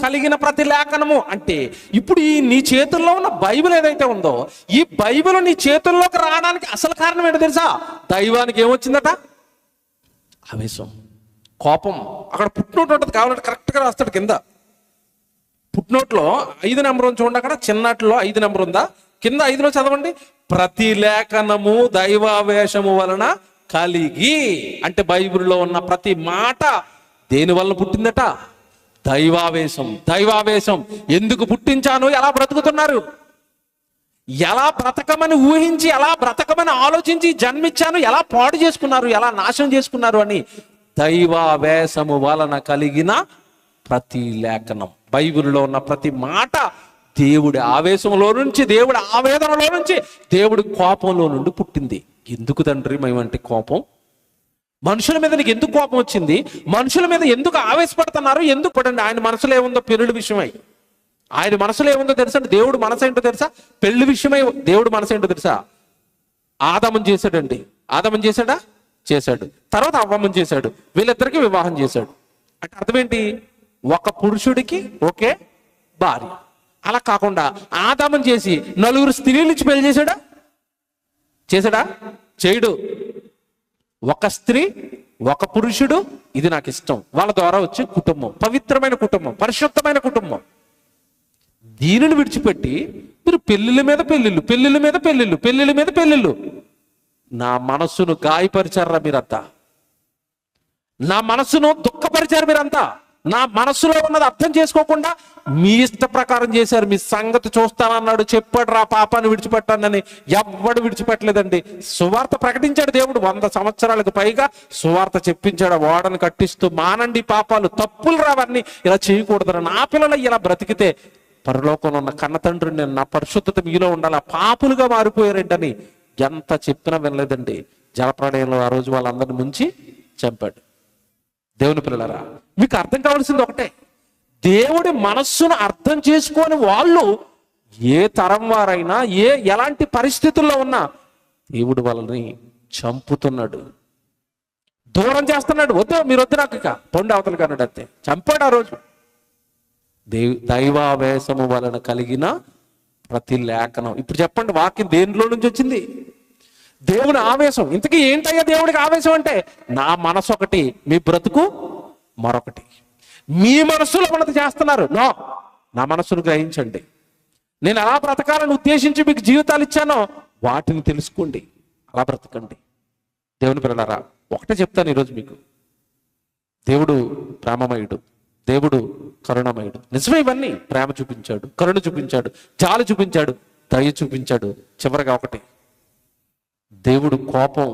కలిగిన ప్రతి లేఖనము అంటే, ఇప్పుడు ఈ నీ చేతుల్లో ఉన్న బైబిల్ ఏదైతే ఉందో, ఈ బైబిల్ నీ చేతుల్లోకి రావడానికి అసలు కారణం ఏంటో తెలుసా? దైవానికి ఏమొచ్చిందట? ఆవేశం, కోపం. అక్కడ పుట్టినోటు ఉంటుంది, కావాలంటే కరెక్ట్గా రాస్తాడు కింద. పుట్టినోట్లో 5 నెంబర్ చూడండి. అక్కడ చిన్నట్లో 5 నెంబర్ ఉందా? కింద 5లో చదవండి. ప్రతి లేఖనము దైవావేశము వలన కలిగి, అంటే బైబిల్లో ఉన్న ప్రతి మాట దేని వలన పుట్టిందట? దైవావేశం. దైవావేశం ఎందుకు పుట్టించాను? ఎలా బ్రతుకుతున్నారు? ఎలా బ్రతకమని ఊహించి, ఎలా బ్రతకమని ఆలోచించి జన్మించాను, ఎలా పాడు చేసుకున్నారు, ఎలా నాశనం చేసుకున్నారు అని దైవావేశము వలన కలిగిన ప్రతి లేఖనం, బైబిల్లో ఉన్న ప్రతి మాట దేవుడి ఆవేశంలో నుంచి, దేవుడి ఆవేదనలో నుంచి, దేవుడి కోపంలో నుండి పుట్టింది. ఎందుకు తండ్రి మేమంటే కోపం? మనుషుల మీద నీకు ఎందుకు కోపం వచ్చింది? మనుషుల మీద ఎందుకు ఆవేశపడుతున్నారు? ఎందుకు పడండి? ఆయన మనసులో ఏముందో పెళ్ళి విషయమై, ఆయన మనసులో ఏముందో తెలుసా? దేవుడు మనసు ఏంటో తెలుసా? పెళ్లి విషయమై దేవుడు మనసు ఏంటో తెలుసా? ఆదాముని చేశాడండి. ఆదాముని చేశాడా? చేశాడు. తర్వాత అవ్వమ్మని చేశాడు. వీళ్ళిద్దరికి వివాహం చేశాడు. అంటే అర్థం ఏంటి? ఒక పురుషుడికి ఒకే భార్య. అలా కాకుండా ఆదాముని చేసి 4 స్త్రీలు ఇచ్చి పెళ్లి చేశాడా? చేయడు. ఒక స్త్రీ, ఒక పురుషుడు, ఇది నాకు ఇష్టం, వాళ్ళ ద్వారా వచ్చే కుటుంబం, పవిత్రమైన కుటుంబం, పరిశుద్ధమైన కుటుంబం. దీనిని విడిచిపెట్టి మీరు పెళ్లిళ్ళ మీద పెళ్లిళ్ళు. నా మనస్సును గాయపరిచారా మీరంతా? నా మనస్సును దుఃఖపరిచారు మీరంతా. నా మనస్సులో ఉన్నది అర్థం చేసుకోకుండా మీ ఇష్ట ప్రకారం చేశారు. మీ సంగతి చూస్తానన్నాడు, చెప్పాడు రా పాపాన్ని విడిచిపెట్టానని. ఎవ్వడు విడిచిపెట్టలేదండి. సువార్త ప్రకటించాడు దేవుడు. 100 సంవత్సరాలకు పైగా సువార్త చెప్పించాడు. ఓడను కట్టిస్తూ మానండి పాపాలు, తప్పులు రావన్నీ, ఇలా చేయకూడదు. నా పిల్లలు ఇలా బ్రతికితే పరలోకంలో ఉన్న కన్న తండ్రి నేను, నా పరిశుద్ధత మీలో ఉండాలి, ఆ పాపులుగా మారిపోయారేంటని ఎంత చెప్పినా వినలేదండి. జలప్రళయంలో ఆ రోజు వాళ్ళందరిని ముంచి చంపాడు. దేవుని పిల్లలారా, మీకు అర్థం కావాల్సింది ఒకటే, దేవుడి మనస్సును అర్థం చేసుకొని వాళ్ళు ఏ తరం వారైనా ఎలాంటి పరిస్థితుల్లో ఉన్నా దేవుడు వాళ్ళని చంపుతున్నాడు, దూరం చేస్తున్నాడు. వద్దు, మీరు వద్దు, నాకు ఇక పొండి అవతల కన్నాడు, అంతే చంపాడు ఆ రోజు. దైవావేశము వలన కలిగిన ప్రతి లేఖనం. ఇప్పుడు చెప్పండి, వాక్యం దేనిలో నుంచి వచ్చింది? దేవుని ఆవేశం. ఇంతకీ ఏంటయ్యా దేవుడికి ఆవేశం అంటే? నా మనసు ఒకటి, మీ బ్రతుకు మరొకటి. మీ మనస్సులో ఉన్నది చేస్తున్నారు. నో, నా మనస్సును గ్రహించండి. నేను ఎలా బ్రతకాలని ఉద్దేశించి మీకు జీవితాలు ఇచ్చానో వాటిని తెలుసుకోండి, అలా బ్రతకండి. దేవుని పిల్లలారా, ఒకటే చెప్తాను ఈరోజు మీకు, దేవుడు ప్రేమమయుడు, దేవుడు కరుణమయుడు. నిజమే, ఇవన్నీ ప్రేమ చూపించాడు, కరుణ చూపించాడు, జాలి చూపించాడు, దయ చూపించాడు. చివరిగా ఒకటి, దేవుడు కోపం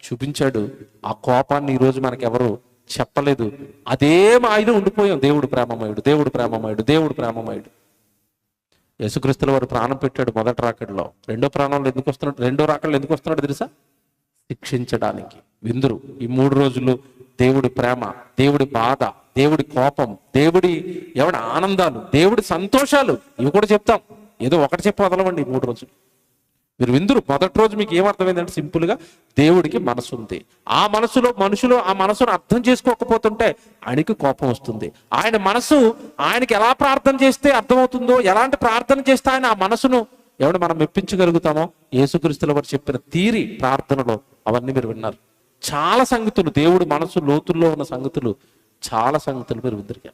చూపించాడు. ఆ కోపాన్ని ఈరోజు మనకెవరు చెప్పలేదు. అదే మాయలో ఉండిపోయాం. దేవుడు ప్రేమమయుడు, దేవుడు ప్రేమమయుడు, దేవుడు ప్రేమమయుడు. యేసుక్రీస్తుల వారు ప్రాణం పెట్టాడు మొదటి రాకడలో. రెండో రాకడలో ఎందుకు వస్తున్నాడు తెలుసా? శిక్షించడానికి. విందురు ఈ 3 రోజులు దేవుడి ప్రేమ, దేవుడి బాధ, దేవుడి కోపం, దేవుడి ఆనందాలు, దేవుడి సంతోషాలు, ఇవి కూడా చెప్తాం. ఏదో ఒకటి చెప్పి వదలవండి 3 రోజులు. మీరు విందురు మొదటి రోజు మీకు ఏమర్థమైందంటే, సింపుల్గా దేవుడికి మనసు ఉంది. ఆ మనసులో మనుషులు ఆ మనసును అర్థం చేసుకోకపోతుంటే ఆయనకి కోపం వస్తుంది. ఆయన మనసు, ఆయనకి ఎలా ప్రార్థన చేస్తే అర్థమవుతుందో, ఎలాంటి ప్రార్థన చేస్తే ఆయన ఆ మనసును మనం మెప్పించగలుగుతామో, యేసుక్రీస్తుల వారు చెప్పిన తీరి ప్రార్థనలో అవన్నీ మీరు విన్నారు. చాలా సంగతులు, దేవుడి మనసు లోతుల్లో ఉన్న సంగతులు, చాలా సంగతులు మీరు విందరిగా